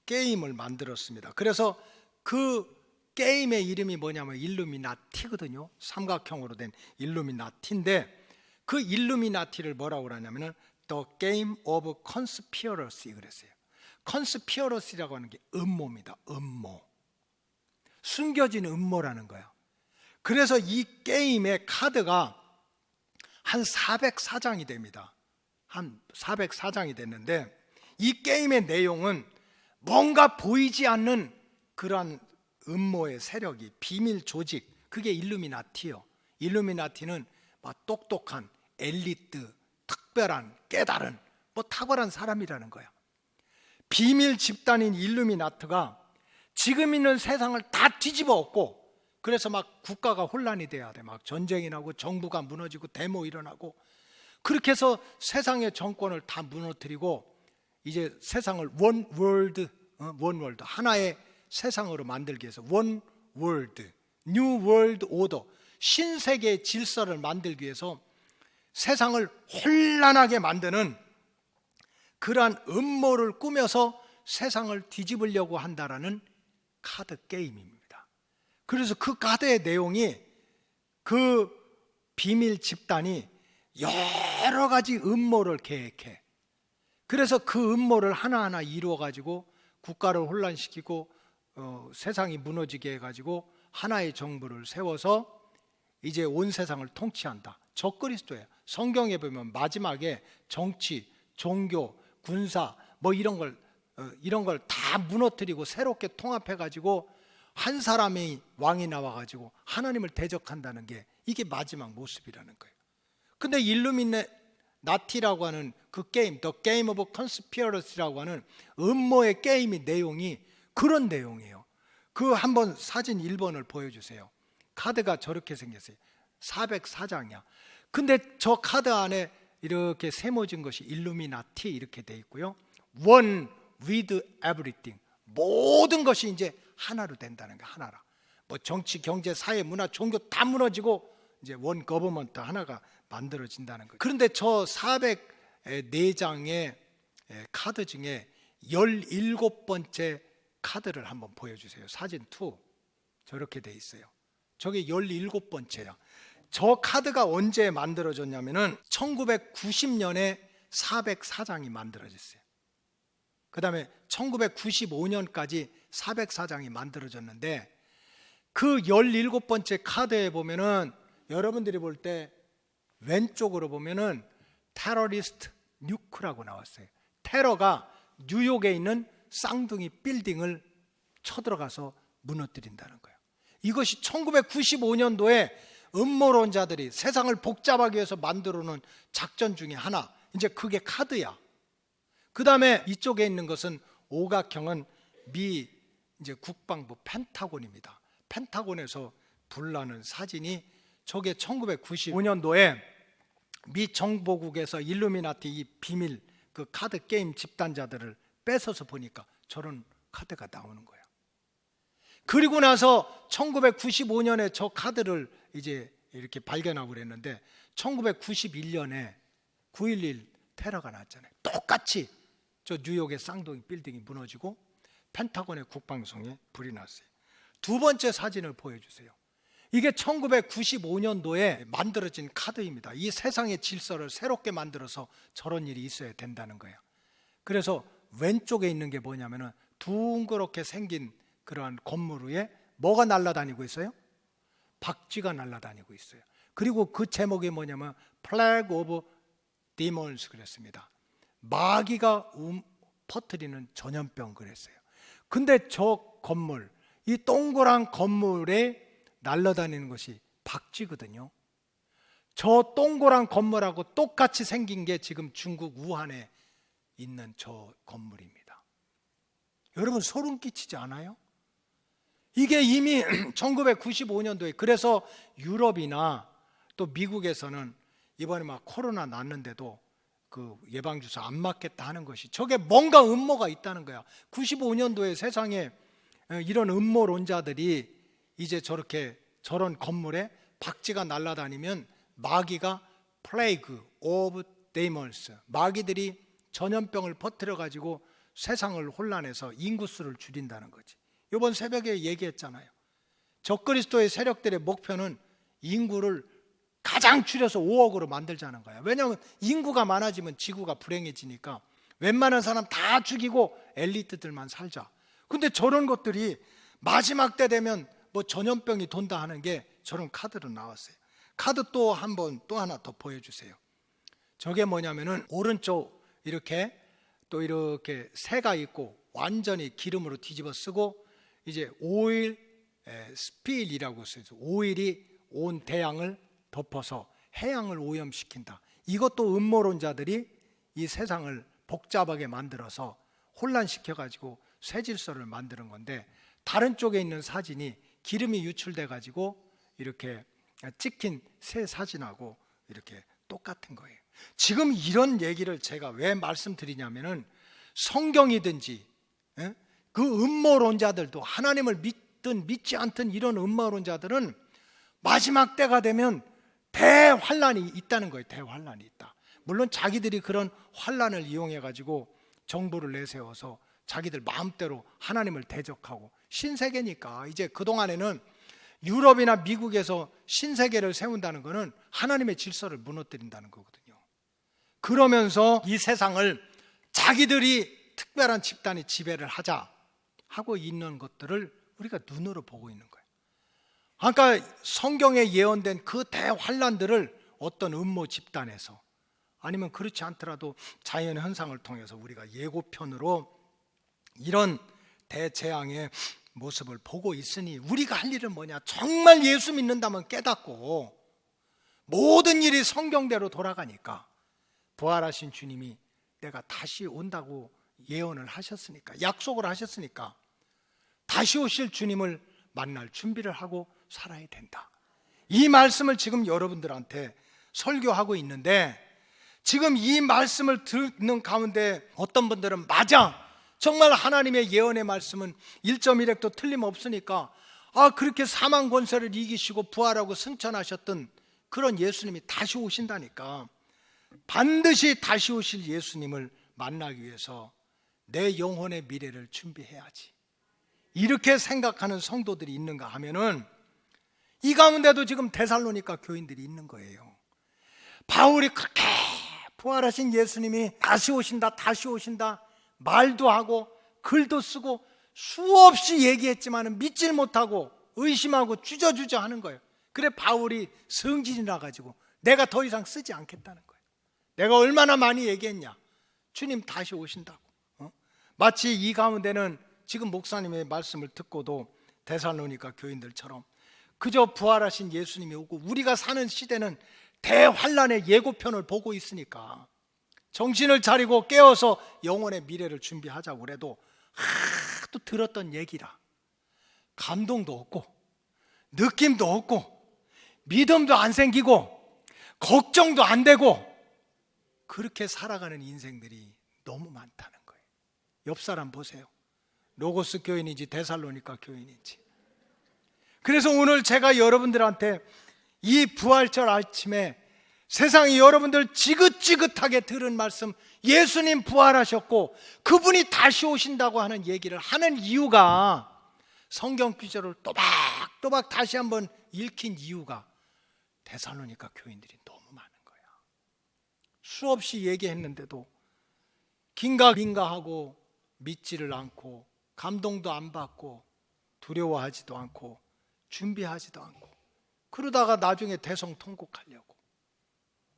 게임을 만들었습니다. 그래서 그 게임의 이름이 뭐냐면 일루미나티거든요. 삼각형으로 된 일루미나티인데 그 일루미나티를 뭐라고 그러냐면은 The Game of Conspiracy 그랬어요. Conspiracy라고 하는 게 음모입니다. 음모. 숨겨진 음모라는 거예요. 그래서 이 게임의 카드가 한 404장이 됩니다. 한 404장이 됐는데 이 게임의 내용은 뭔가 보이지 않는 그러한 음모의 세력이 비밀 조직, 그게 일루미나티요. 일루미나티는 막 똑똑한 엘리트, 특별한 깨달은 탁월한 사람이라는 거야. 비밀 집단인 일루미나트가 지금 있는 세상을 다 뒤집어 엎고, 그래서 막 국가가 혼란이 돼야 돼. 막 전쟁이 나고 정부가 무너지고 데모 일어나고, 그렇게 해서 세상의 정권을 다 무너뜨리고 이제 세상을 원 월드 하나의 세상으로 만들기 위해서 원 월드, 뉴 월드 오더, 신세계의 질서를 만들기 위해서 세상을 혼란하게 만드는 그러한 음모를 꾸며서 세상을 뒤집으려고 한다라는 카드 게임입니다. 그래서 그 카드의 내용이 그 비밀 집단이 여러 가지 음모를 계획해. 그래서 그 음모를 하나하나 이루어 가지고 국가를 혼란시키고 세상이 무너지게 해가지고 하나의 정부를 세워서 이제 온 세상을 통치한다. 적그리스도예요. 성경에 보면 마지막에 정치, 종교, 군사 뭐 이런 걸 다 무너뜨리고 새롭게 통합해가지고 한 사람이 왕이 나와가지고 하나님을 대적한다는 게 이게 마지막 모습이라는 거예요. 근데 일루미나티라고 하는 그 게임, The Game of Conspiracy라고 하는 음모의 게임의 내용이 그런 내용이에요. 그 한번 사진 1번을 보여주세요. 카드가 저렇게 생겼어요. 404장이야. 근데 저 카드 안에 이렇게 세모진 것이 일루미나티 이렇게 돼 있고요. One with everything. 모든 것이 이제 하나로 된다는 거, 하나라. 뭐 정치, 경제, 사회, 문화, 종교 다 무너지고 이제 원 거버먼트 하나가 만들어진다는 거예요. 그런데 저 404장의 카드 중에 17번째 카드를 한번 보여주세요. 사진 2 저렇게 돼 있어요. 저게 17번째야. 저 카드가 언제 만들어졌냐면은 1990년에 404장이 만들어졌어요. 그 다음에 1995년까지 404장이 만들어졌는데 그 17번째 카드에 보면은 여러분들이 볼 때 왼쪽으로 보면은 테러리스트 뉴크라고 나왔어요. 테러가 뉴욕에 있는 쌍둥이 빌딩을 쳐들어가서 무너뜨린다는 거예요. 이것이 1995년도에 음모론자들이 세상을 복잡하게 해서 만들어 놓은 작전 중에 하나. 이제 그게 카드야. 그 다음에 이쪽에 있는 것은 오각형은 미 이제 국방부 펜타곤입니다. 펜타곤에서 불나는 사진이 저게 1995년도에 미 정보국에서 일루미나티 이 비밀 그 카드 게임 집단자들을 뺏어서 보니까 저런 카드가 나오는 거예요. 그리고 나서 1995년에 저 카드를 이제 이렇게 발견하고 그랬는데 1991년에 9.11 테러가 났잖아요. 똑같이 저 뉴욕의 쌍둥이 빌딩이 무너지고 펜타곤의 국방성에 불이 났어요. 두 번째 사진을 보여주세요. 이게 1995년도에 만들어진 카드입니다. 이 세상의 질서를 새롭게 만들어서 저런 일이 있어야 된다는 거예요. 그래서 왼쪽에 있는 게 뭐냐면은 둥그렇게 생긴 그러한 건물 위에 뭐가 날아다니고 있어요? 박쥐가 날아다니고 있어요. 그리고 그 제목이 뭐냐면 Plague of Demons 그랬습니다. 마귀가 퍼뜨리는 전염병 그랬어요. 근데 저 건물, 이 동그란 건물에 날아다니는 것이 박쥐거든요. 저 동그란 건물하고 똑같이 생긴 게 지금 중국 우한에 있는 저 건물입니다. 여러분 소름 끼치지 않아요? 이게 이미 1995년도에 그래서 유럽이나 또 미국에서는 이번에 막 코로나 났는데도 그 예방주사 안 맞겠다 하는 것이 저게 뭔가 음모가 있다는 거야. 95년도에 세상에 이런 음모론자들이 이제 저런 건물에 박쥐가 날아다니면 마귀가 Plague of Demons, 마귀들이 전염병을 퍼뜨려 가지고 세상을 혼란해서 인구수를 줄인다는 거지. 이번 새벽에 얘기했잖아요. 적그리스도의 세력들의 목표는 인구를 가장 줄여서 5억으로 만들자는 거야. 왜냐하면 인구가 많아지면 지구가 불행해지니까 웬만한 사람 다 죽이고 엘리트들만 살자. 근데 저런 것들이 마지막 때 되면 뭐 전염병이 돈다 하는 게 저런 카드로 나왔어요. 카드 또 하나 더 보여주세요. 저게 뭐냐면은 오른쪽 이렇게 또 이렇게 새가 있고 완전히 기름으로 뒤집어 쓰고 이제 오일 스필이라고 써요. 오일이 온 대양을 덮어서 해양을 오염시킨다. 이것도 음모론자들이 이 세상을 복잡하게 만들어서 혼란시켜가지고 쇠질서를 만드는 건데, 다른 쪽에 있는 사진이 기름이 유출돼 가지고 이렇게 찍힌 새 사진하고 이렇게 똑같은 거예요. 지금 이런 얘기를 제가 왜 말씀드리냐면은 성경이든지 그 음모론자들도, 하나님을 믿든 믿지 않든 이런 음모론자들은 마지막 때가 되면 대환란이 있다는 거예요. 대환란이 있다. 물론 자기들이 그런 환란을 이용해 가지고 정부를 내세워서 자기들 마음대로 하나님을 대적하고, 신세계니까 이제 그동안에는 유럽이나 미국에서 신세계를 세운다는 것은 하나님의 질서를 무너뜨린다는 거거든요. 그러면서 이 세상을 자기들이 특별한 집단이 지배를 하자 하고 있는 것들을 우리가 눈으로 보고 있는 거예요. 그러니까 성경에 예언된 그 대환란들을 어떤 음모 집단에서, 아니면 그렇지 않더라도 자연 현상을 통해서 우리가 예고편으로 이런 대재앙의 모습을 보고 있으니 우리가 할 일은 뭐냐? 정말 예수 믿는다면 깨닫고 모든 일이 성경대로 돌아가니까, 부활하신 주님이 내가 다시 온다고 예언을 하셨으니까, 약속을 하셨으니까 다시 오실 주님을 만날 준비를 하고 살아야 된다. 이 말씀을 지금 여러분들한테 설교하고 있는데, 지금 이 말씀을 듣는 가운데 어떤 분들은 맞아, 정말 하나님의 예언의 말씀은 1.1획도 틀림없으니까 그렇게 사망 권세를 이기시고 부활하고 승천하셨던 그런 예수님이 다시 오신다니까, 반드시 다시 오실 예수님을 만나기 위해서 내 영혼의 미래를 준비해야지, 이렇게 생각하는 성도들이 있는가 하면은 이 가운데도 지금 데살로니가 교인들이 있는 거예요. 바울이 그렇게 부활하신 예수님이 다시 오신다 다시 오신다 말도 하고 글도 쓰고 수없이 얘기했지만 믿질 못하고 의심하고 주저주저 하는 거예요. 그래 바울이 성질이 나가지고 내가 더 이상 쓰지 않겠다는 거예요. 내가 얼마나 많이 얘기했냐, 주님 다시 오신다고. 마치 이 가운데는 지금 목사님의 말씀을 듣고도 데살로니가 교인들처럼 그저 부활하신 예수님이 오고 우리가 사는 시대는 대환란의 예고편을 보고 있으니까 정신을 차리고 깨어서 영혼의 미래를 준비하자고 그래도 하도 들었던 얘기라 감동도 없고 느낌도 없고 믿음도 안 생기고 걱정도 안 되고 그렇게 살아가는 인생들이 너무 많다는 거예요. 옆 사람 보세요. 로고스 교인인지 데살로니가 교인인지. 그래서 오늘 제가 여러분들한테 이 부활절 아침에 세상이 여러분들 지긋지긋하게 들은 말씀, 예수님 부활하셨고 그분이 다시 오신다고 하는 얘기를 하는 이유가, 성경 구절을 또박또박 다시 한번 읽힌 이유가 데살로니가 교인들이 너무 많은 거야. 수없이 얘기했는데도 긴가민가하고 믿지를 않고 감동도 안 받고 두려워하지도 않고 준비하지도 않고 그러다가 나중에 대성통곡하려고.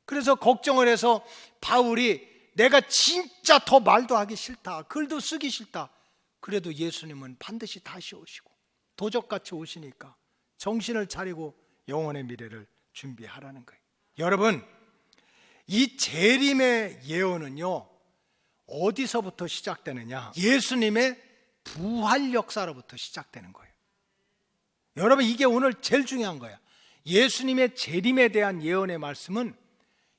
그래서 걱정을 해서 바울이 내가 진짜 더 말도 하기 싫다, 글도 쓰기 싫다, 그래도 예수님은 반드시 다시 오시고 도적같이 오시니까 정신을 차리고 영혼의 미래를 준비하라는 거예요. 여러분, 이 재림의 예언은요 어디서부터 시작되느냐? 예수님의 부활 역사로부터 시작되는 거예요. 여러분, 이게 오늘 제일 중요한 거야. 예수님의 재림에 대한 예언의 말씀은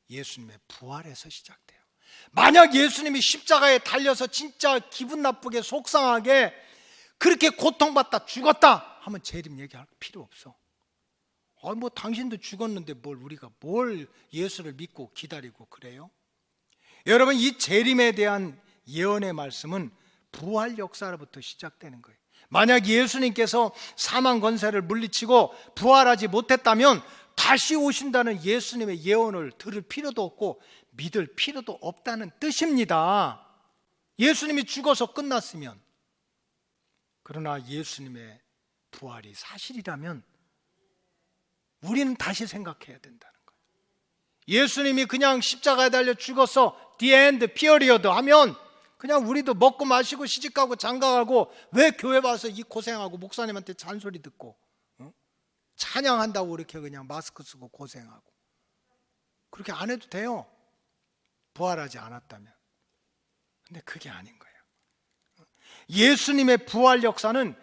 예수님의 부활에서 시작돼요. 만약 예수님이 십자가에 달려서 진짜 기분 나쁘게 속상하게 그렇게 고통받다 죽었다 하면 재림 얘기할 필요 없어. 뭐 당신도 죽었는데 우리가 뭘 예수를 믿고 기다리고 그래요? 여러분, 이 재림에 대한 예언의 말씀은 부활 역사로부터 시작되는 거예요. 만약 예수님께서 사망 권세를 물리치고 부활하지 못했다면 다시 오신다는 예수님의 예언을 들을 필요도 없고 믿을 필요도 없다는 뜻입니다. 예수님이 죽어서 끝났으면. 그러나 예수님의 부활이 사실이라면 우리는 다시 생각해야 된다는 거예요. 예수님이 그냥 십자가에 달려 죽어서 the end, period 하면 그냥 우리도 먹고 마시고 시집가고 장가가고 왜 교회 와서 이 고생하고 목사님한테 잔소리 듣고 찬양한다고 이렇게 그냥 마스크 쓰고 고생하고 그렇게 안 해도 돼요. 부활하지 않았다면. 근데 그게 아닌 거예요. 예수님의 부활 역사는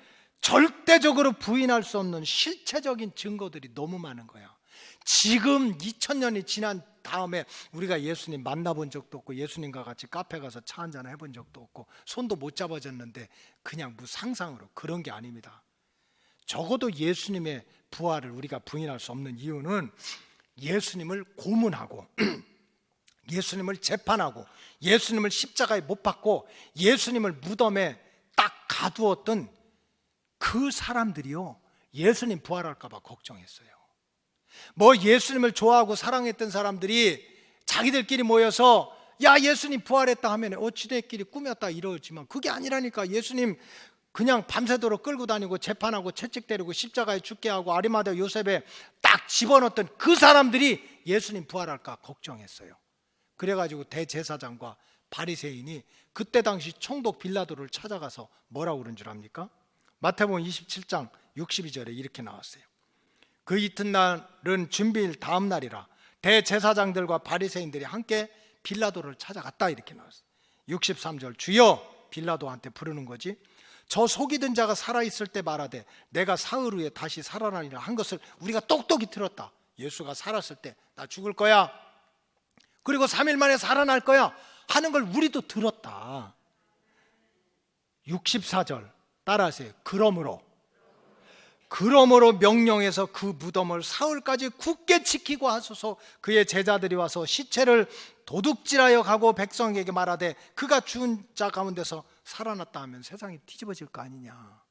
절대적으로 부인할 수 없는 실체적인 증거들이 너무 많은 거야. 지금 2000년이 지난 다음에 우리가 예수님 만나본 적도 없고 예수님과 같이 카페 가서 차 한잔 해본 적도 없고 손도 못 잡아줬는데 그냥 상상으로 그런 게 아닙니다. 적어도 예수님의 부활을 우리가 부인할 수 없는 이유는 예수님을 고문하고 예수님을 재판하고 예수님을 십자가에 못 박고 예수님을 무덤에 딱 가두었던 그 사람들이요, 예수님 부활할까 봐 걱정했어요. 뭐 예수님을 좋아하고 사랑했던 사람들이 자기들끼리 모여서 야 예수님 부활했다 하면 지네끼리 꾸몄다 이러지만 그게 아니라니까. 예수님 그냥 밤새도록 끌고 다니고 재판하고 채찍 때리고 십자가에 죽게 하고 아리마다 요셉에 딱 집어넣었던 그 사람들이 예수님 부활할까 걱정했어요. 그래가지고 대제사장과 바리새인이 그때 당시 총독 빌라도를 찾아가서 뭐라고 그런 줄 압니까? 마태복음 27장 62절에 이렇게 나왔어요. 그 이튿날은 준비일 다음 날이라 대제사장들과 바리새인들이 함께 빌라도를 찾아갔다 이렇게 나왔어요. 63절 주여 빌라도한테 부르는 거지. 저 속이던 자가 살아있을 때 말하되 내가 사흘 후에 다시 살아나리라 한 것을 우리가 똑똑히 들었다. 예수가 살았을 때 나 죽을 거야 그리고 3일 만에 살아날 거야 하는 걸 우리도 들었다. 64절 따라하세요. 그러므로 명령해서 그 무덤을 사흘까지 굳게 지키고 하소서. 그의 제자들이 와서 시체를 도둑질하여 가고 백성에게 말하되 그가 죽은 자 가운데서 살아났다 하면 세상이 뒤집어질 거 아니냐.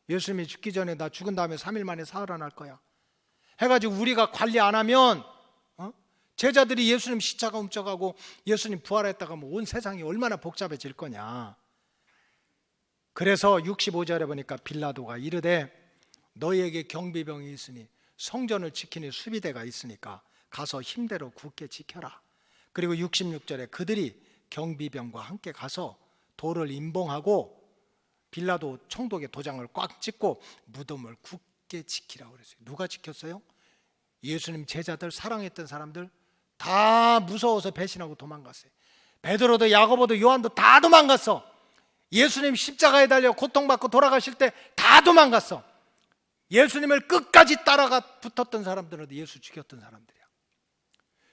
예수님이 죽기 전에 나 죽은 다음에 3일 만에 살아날 거야 해가지고 우리가 관리 안 하면 제자들이 예수님 시체가 훔쳐가고 예수님 부활했다가 하면 온 세상이 얼마나 복잡해질 거냐. 그래서 65절에 보니까 빌라도가 이르되 너희에게 경비병이 있으니 성전을 지키는 수비대가 있으니까 가서 힘대로 굳게 지켜라. 그리고 66절에 그들이 경비병과 함께 가서 돌을 임봉하고 빌라도 총독의 도장을 꽉 찍고 무덤을 굳게 지키라고 그랬어요. 누가 지켰어요? 예수님 제자들, 사랑했던 사람들 다 무서워서 배신하고 도망갔어요. 베드로도 야고보도 요한도 다 도망갔어. 예수님 십자가에 달려 고통받고 돌아가실 때 다 도망갔어. 예수님을 끝까지 따라가 붙었던 사람들은 예수 죽였던 사람들이야.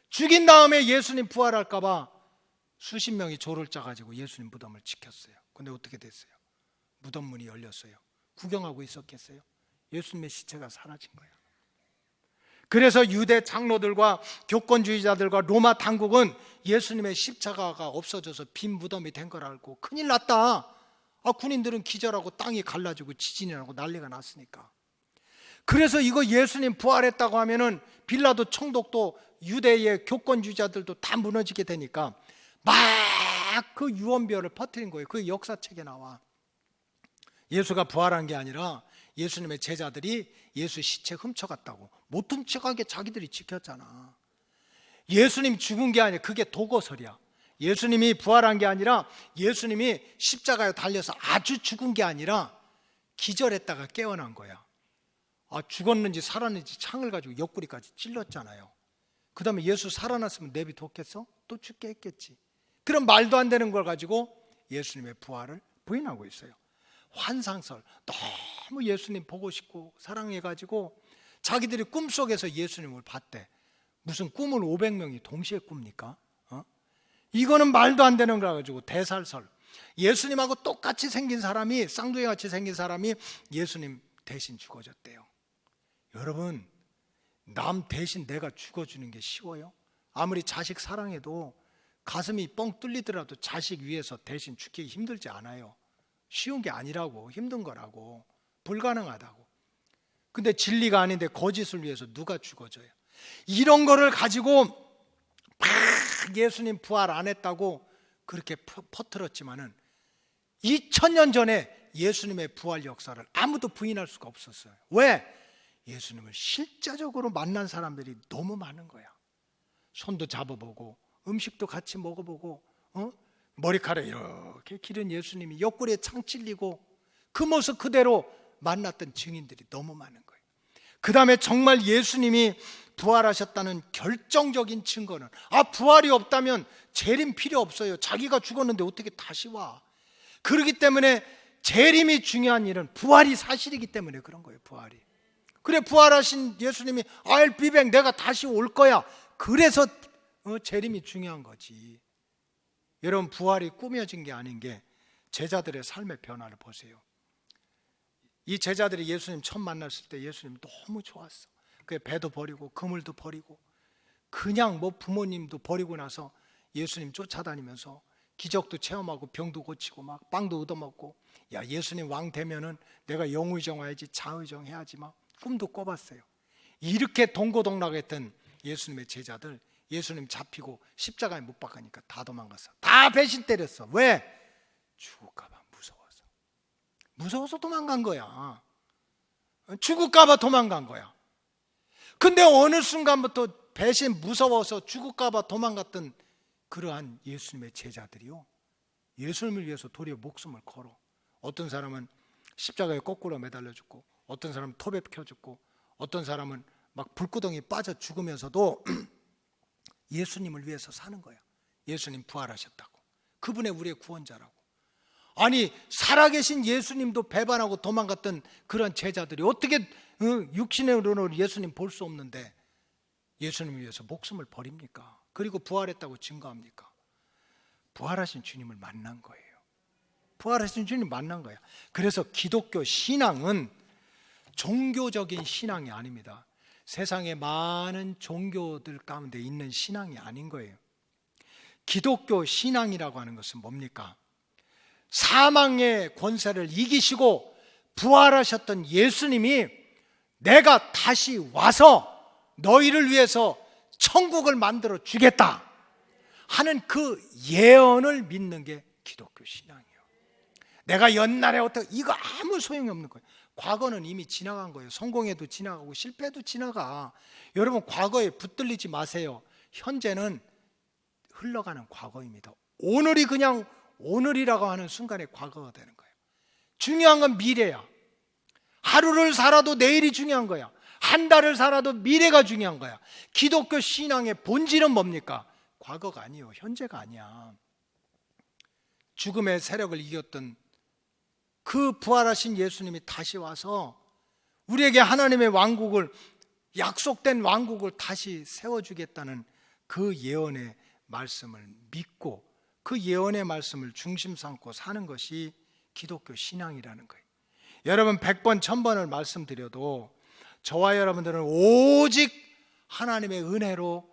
죽인 다음에 예수님 부활할까 봐 수십 명이 조를 짜가지고 예수님 무덤을 지켰어요. 근데 어떻게 됐어요? 무덤 문이 열렸어요. 구경하고 있었겠어요? 예수님의 시체가 사라진 거예요. 그래서 유대 장로들과 교권주의자들과 로마 당국은 예수님의 십자가가 없어져서 빈 무덤이 된 걸 알고 큰일 났다. 군인들은 기절하고 땅이 갈라지고 지진이 나고 난리가 났으니까. 그래서 이거 예수님 부활했다고 하면은 빌라도 총독도 유대의 교권주의자들도 다 무너지게 되니까 막 그 유언비어를 퍼뜨린 거예요. 그 역사책에 나와. 예수가 부활한 게 아니라 예수님의 제자들이 예수 시체 훔쳐갔다고. 못 훔쳐가게 자기들이 지켰잖아. 예수님 죽은 게 아니라 그게 도거설이야. 예수님이 부활한 게 아니라 예수님이 십자가에 달려서 아주 죽은 게 아니라 기절했다가 깨어난 거야. 죽었는지 살았는지 창을 가지고 옆구리까지 찔렀잖아요. 그 다음에 예수 살아났으면 내비뒀겠어? 또 죽게 했겠지. 그런 말도 안 되는 걸 가지고 예수님의 부활을 부인하고 있어요. 환상설, 너무 예수님 보고 싶고 사랑해가지고 자기들이 꿈속에서 예수님을 봤대. 무슨 꿈을 500명이 동시에 꿉니까? 이거는 말도 안 되는 걸 가지고 대살설. 예수님하고 똑같이 생긴 사람이, 쌍둥이같이 생긴 사람이 예수님 대신 죽어졌대요. 여러분, 남 대신 내가 죽어주는 게 쉬워요? 아무리 자식 사랑해도 가슴이 뻥 뚫리더라도 자식 위해서 대신 죽기 힘들지 않아요. 쉬운 게 아니라고, 힘든 거라고, 불가능하다고. 근데 진리가 아닌데 거짓을 위해서 누가 죽어져요? 이런 거를 가지고 막 예수님 부활 안 했다고 그렇게 퍼뜨렸지만은 2000년 전에 예수님의 부활 역사를 아무도 부인할 수가 없었어요. 왜? 예수님을 실제적으로 만난 사람들이 너무 많은 거야. 손도 잡아보고 음식도 같이 먹어보고 머리카락 이렇게 기른 예수님이 옆구리에 창 찔리고 그 모습 그대로 만났던 증인들이 너무 많은 거예요. 그 다음에 정말 예수님이 부활하셨다는 결정적인 증거는 부활이 없다면 재림 필요 없어요. 자기가 죽었는데 어떻게 다시 와? 그렇기 때문에 재림이 중요한 일은 부활이 사실이기 때문에 그런 거예요. 부활이. 그래 부활하신 예수님이 I'll be back, 내가 다시 올 거야. 그래서 재림이 중요한 거지. 여러분 부활이 꾸며진 게 아닌 게 제자들의 삶의 변화를 보세요. 이 제자들이 예수님 처음 만났을 때 예수님 너무 좋았어. 그 배도 버리고 그물도 버리고 그냥 부모님도 버리고 나서 예수님 쫓아다니면서 기적도 체험하고 병도 고치고 막 빵도 얻어먹고 야 예수님 왕 되면은 내가 영의정해야지 자의정해야지 막 꿈도 꿔봤어요. 이렇게 동고동락했던 예수님의 제자들 예수님 잡히고 십자가에 못 박으니까 다 도망갔어. 다 배신 때렸어. 왜? 죽을까 봐 무서워서 도망간 거야. 죽을까 봐 도망간 거야. 근데 어느 순간부터 배신 무서워서 죽을까 봐 도망갔던 그러한 예수님의 제자들이요 예수님을 위해서 도리어 목숨을 걸어. 어떤 사람은 십자가에 거꾸로 매달려 죽고 어떤 사람은 톱에 켜 죽고 어떤 사람은 막 불구덩이 빠져 죽으면서도 예수님을 위해서 사는 거야. 예수님 부활하셨다고. 그분의 우리의 구원자라고. 아니 살아계신 예수님도 배반하고 도망갔던 그런 제자들이 어떻게 육신으로는 예수님 볼 수 없는데 예수님을 위해서 목숨을 버립니까? 그리고 부활했다고 증거합니까? 부활하신 주님을 만난 거예요. 부활하신 주님 만난 거예요. 그래서 기독교 신앙은 종교적인 신앙이 아닙니다. 세상의 많은 종교들 가운데 있는 신앙이 아닌 거예요. 기독교 신앙이라고 하는 것은 뭡니까? 사망의 권세를 이기시고 부활하셨던 예수님이 내가 다시 와서 너희를 위해서 천국을 만들어 주겠다 하는 그 예언을 믿는 게 기독교 신앙이에요. 내가 옛날에 어떻게 이거 아무 소용이 없는 거예요. 과거는 이미 지나간 거예요. 성공해도 지나가고 실패도 지나가. 여러분 과거에 붙들리지 마세요. 현재는 흘러가는 과거입니다. 오늘이 그냥 오늘이라고 하는 순간에 과거가 되는 거예요. 중요한 건 미래야. 하루를 살아도 내일이 중요한 거야. 한 달을 살아도 미래가 중요한 거야. 기독교 신앙의 본질은 뭡니까? 과거가 아니에요. 현재가 아니야. 죽음의 세력을 이겼던 그 부활하신 예수님이 다시 와서 우리에게 하나님의 왕국을 약속된 왕국을 다시 세워주겠다는 그 예언의 말씀을 믿고 그 예언의 말씀을 중심 삼고 사는 것이 기독교 신앙이라는 거예요. 여러분 100번 1000번을 말씀드려도 저와 여러분들은 오직 하나님의 은혜로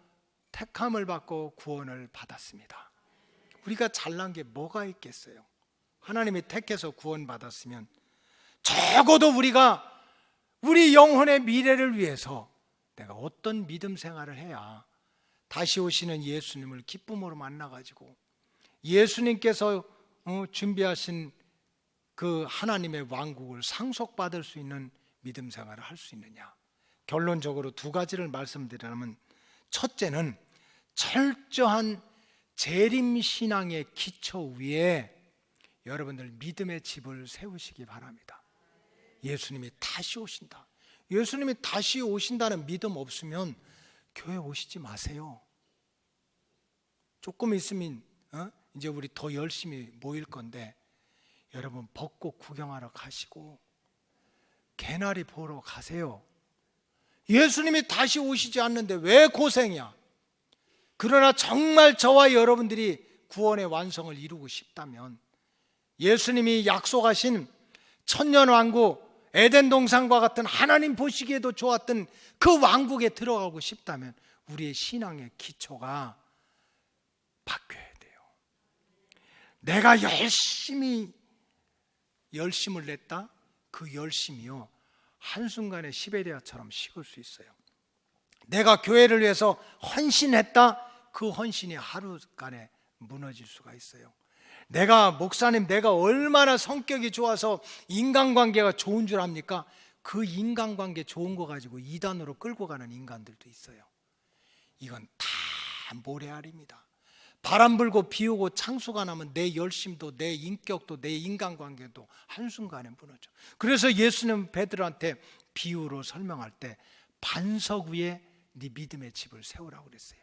택함을 받고 구원을 받았습니다. 우리가 잘난 게 뭐가 있겠어요? 하나님이 택해서 구원받았으면 적어도 우리가 우리 영혼의 미래를 위해서 내가 어떤 믿음 생활을 해야 다시 오시는 예수님을 기쁨으로 만나가지고 예수님께서 준비하신 그 하나님의 왕국을 상속받을 수 있는 믿음 생활을 할 수 있느냐. 결론적으로 두 가지를 말씀드리자면 첫째는 철저한 재림신앙의 기초 위에 여러분들 믿음의 집을 세우시기 바랍니다. 예수님이 다시 오신다. 예수님이 다시 오신다는 믿음 없으면 교회 오시지 마세요. 조금 있으면 이제 우리 더 열심히 모일 건데 여러분 벚꽃 구경하러 가시고 개나리 보러 가세요. 예수님이 다시 오시지 않는데 왜 고생이야? 그러나 정말 저와 여러분들이 구원의 완성을 이루고 싶다면 예수님이 약속하신 천년왕국 에덴 동산과 같은 하나님 보시기에도 좋았던 그 왕국에 들어가고 싶다면 우리의 신앙의 기초가 바뀌어야 돼요. 내가 열심을 냈다? 그 열심이요, 한순간에 시베리아처럼 식을 수 있어요. 내가 교회를 위해서 헌신했다? 그 헌신이 하루간에 무너질 수가 있어요. 내가 목사님, 내가 얼마나 성격이 좋아서 인간관계가 좋은 줄 압니까? 그 인간관계 좋은 거 가지고 이단으로 끌고 가는 인간들도 있어요. 이건 다 모래알입니다. 바람 불고 비 오고 창수가 나면 내 열심도, 내 인격도, 내 인간관계도 한순간에 무너져. 그래서 예수님은 베드로한테 비유로 설명할 때 반석 위에 네 믿음의 집을 세우라고 그랬어요.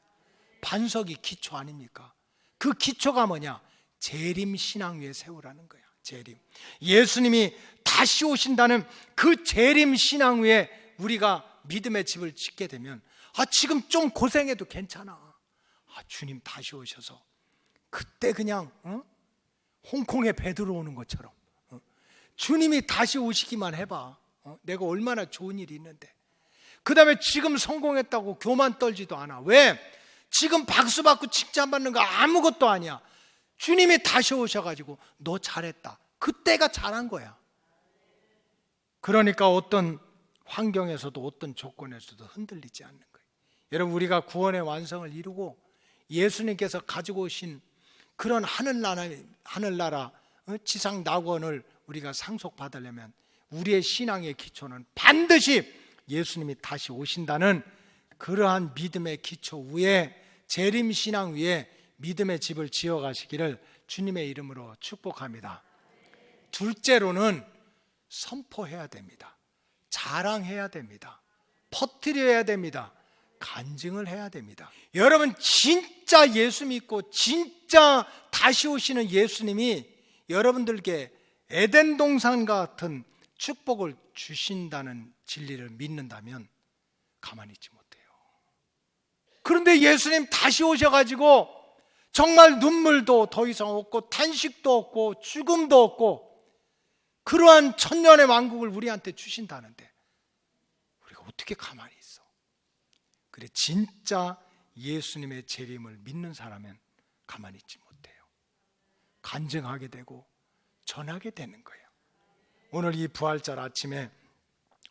반석이 기초 아닙니까? 그 기초가 뭐냐? 재림 신앙 위에 세우라는 거야. 재림. 예수님이 다시 오신다는 그 재림 신앙 위에 우리가 믿음의 집을 짓게 되면, 지금 좀 고생해도 괜찮아. 주님 다시 오셔서 그때 그냥 홍콩에 배 들어오는 것처럼 주님이 다시 오시기만 해봐. 내가 얼마나 좋은 일이 있는데. 그 다음에 지금 성공했다고 교만 떨지도 않아. 왜? 지금 박수 받고 칭찬받는 거 아무것도 아니야. 주님이 다시 오셔가지고 너 잘했다. 그때가 잘한 거야. 그러니까 어떤 환경에서도 어떤 조건에서도 흔들리지 않는 거예요. 여러분, 우리가 구원의 완성을 이루고 예수님께서 가지고 오신 그런 하늘나라 지상 낙원을 우리가 상속받으려면 우리의 신앙의 기초는 반드시 예수님이 다시 오신다는 그러한 믿음의 기초 위에, 재림신앙 위에 믿음의 집을 지어가시기를 주님의 이름으로 축복합니다. 둘째로는 선포해야 됩니다. 자랑해야 됩니다. 퍼뜨려야 됩니다. 간증을 해야 됩니다. 여러분, 진짜 예수 믿고 진짜 다시 오시는 예수님이 여러분들께 에덴 동산 같은 축복을 주신다는 진리를 믿는다면 가만히 있지 못해요. 그런데 예수님 다시 오셔가지고 정말 눈물도 더 이상 없고 탄식도 없고 죽음도 없고 그러한 천년의 왕국을 우리한테 주신다는데 우리가 어떻게 가만히 있어? 그래, 진짜 예수님의 재림을 믿는 사람은 가만히 있지 못해요. 간증하게 되고 전하게 되는 거예요. 오늘 이 부활절 아침에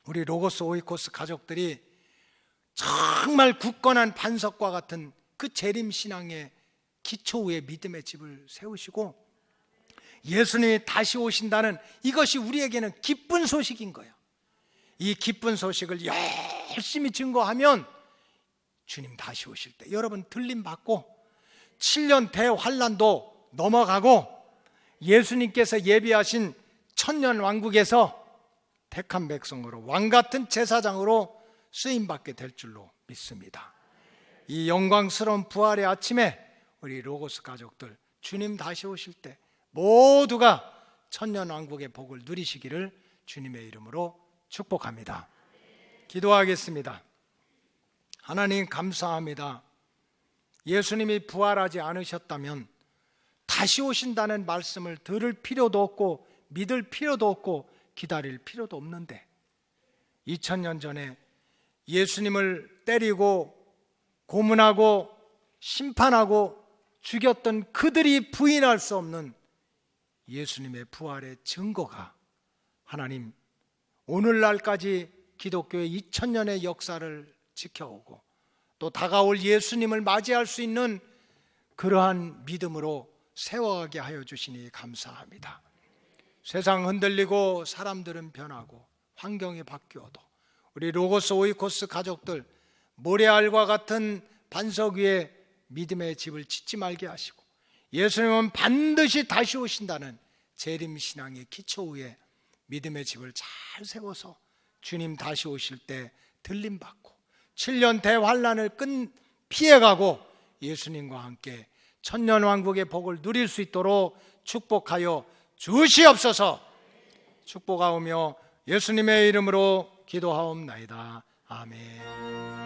우리 로고스 오이코스 가족들이 정말 굳건한 반석과 같은 그 재림신앙의 기초 위에 믿음의 집을 세우시고 예수님이 다시 오신다는 이것이 우리에게는 기쁜 소식인 거예요. 이 기쁜 소식을 열심히 증거하면 주님 다시 오실 때 여러분 들림받고 7년 대환란도 넘어가고 예수님께서 예비하신 천년 왕국에서 택한 백성으로 왕같은 제사장으로 쓰임받게 될 줄로 믿습니다. 이 영광스러운 부활의 아침에 우리 로고스 가족들 주님 다시 오실 때 모두가 천년 왕국의 복을 누리시기를 주님의 이름으로 축복합니다. 기도하겠습니다. 하나님 감사합니다. 예수님이 부활하지 않으셨다면 다시 오신다는 말씀을 들을 필요도 없고 믿을 필요도 없고 기다릴 필요도 없는데 2000년 전에 예수님을 때리고 고문하고 심판하고 죽였던 그들이 부인할 수 없는 예수님의 부활의 증거가 하나님 오늘날까지 기독교의 2000년의 역사를 지켜오고 또 다가올 예수님을 맞이할 수 있는 그러한 믿음으로 세워가게 하여 주시니 감사합니다. 세상 흔들리고 사람들은 변하고 환경이 바뀌어도 우리 로고스 오이코스 가족들 모래알과 같은 반석 위에 믿음의 집을 짓지 말게 하시고 예수님은 반드시 다시 오신다는 재림신앙의 기초 위에 믿음의 집을 잘 세워서 주님 다시 오실 때 들림받고 7년 대환란을 피해가고 예수님과 함께 천년왕국의 복을 누릴 수 있도록 축복하여 주시옵소서. 축복하오며 예수님의 이름으로 기도하옵나이다. 아멘.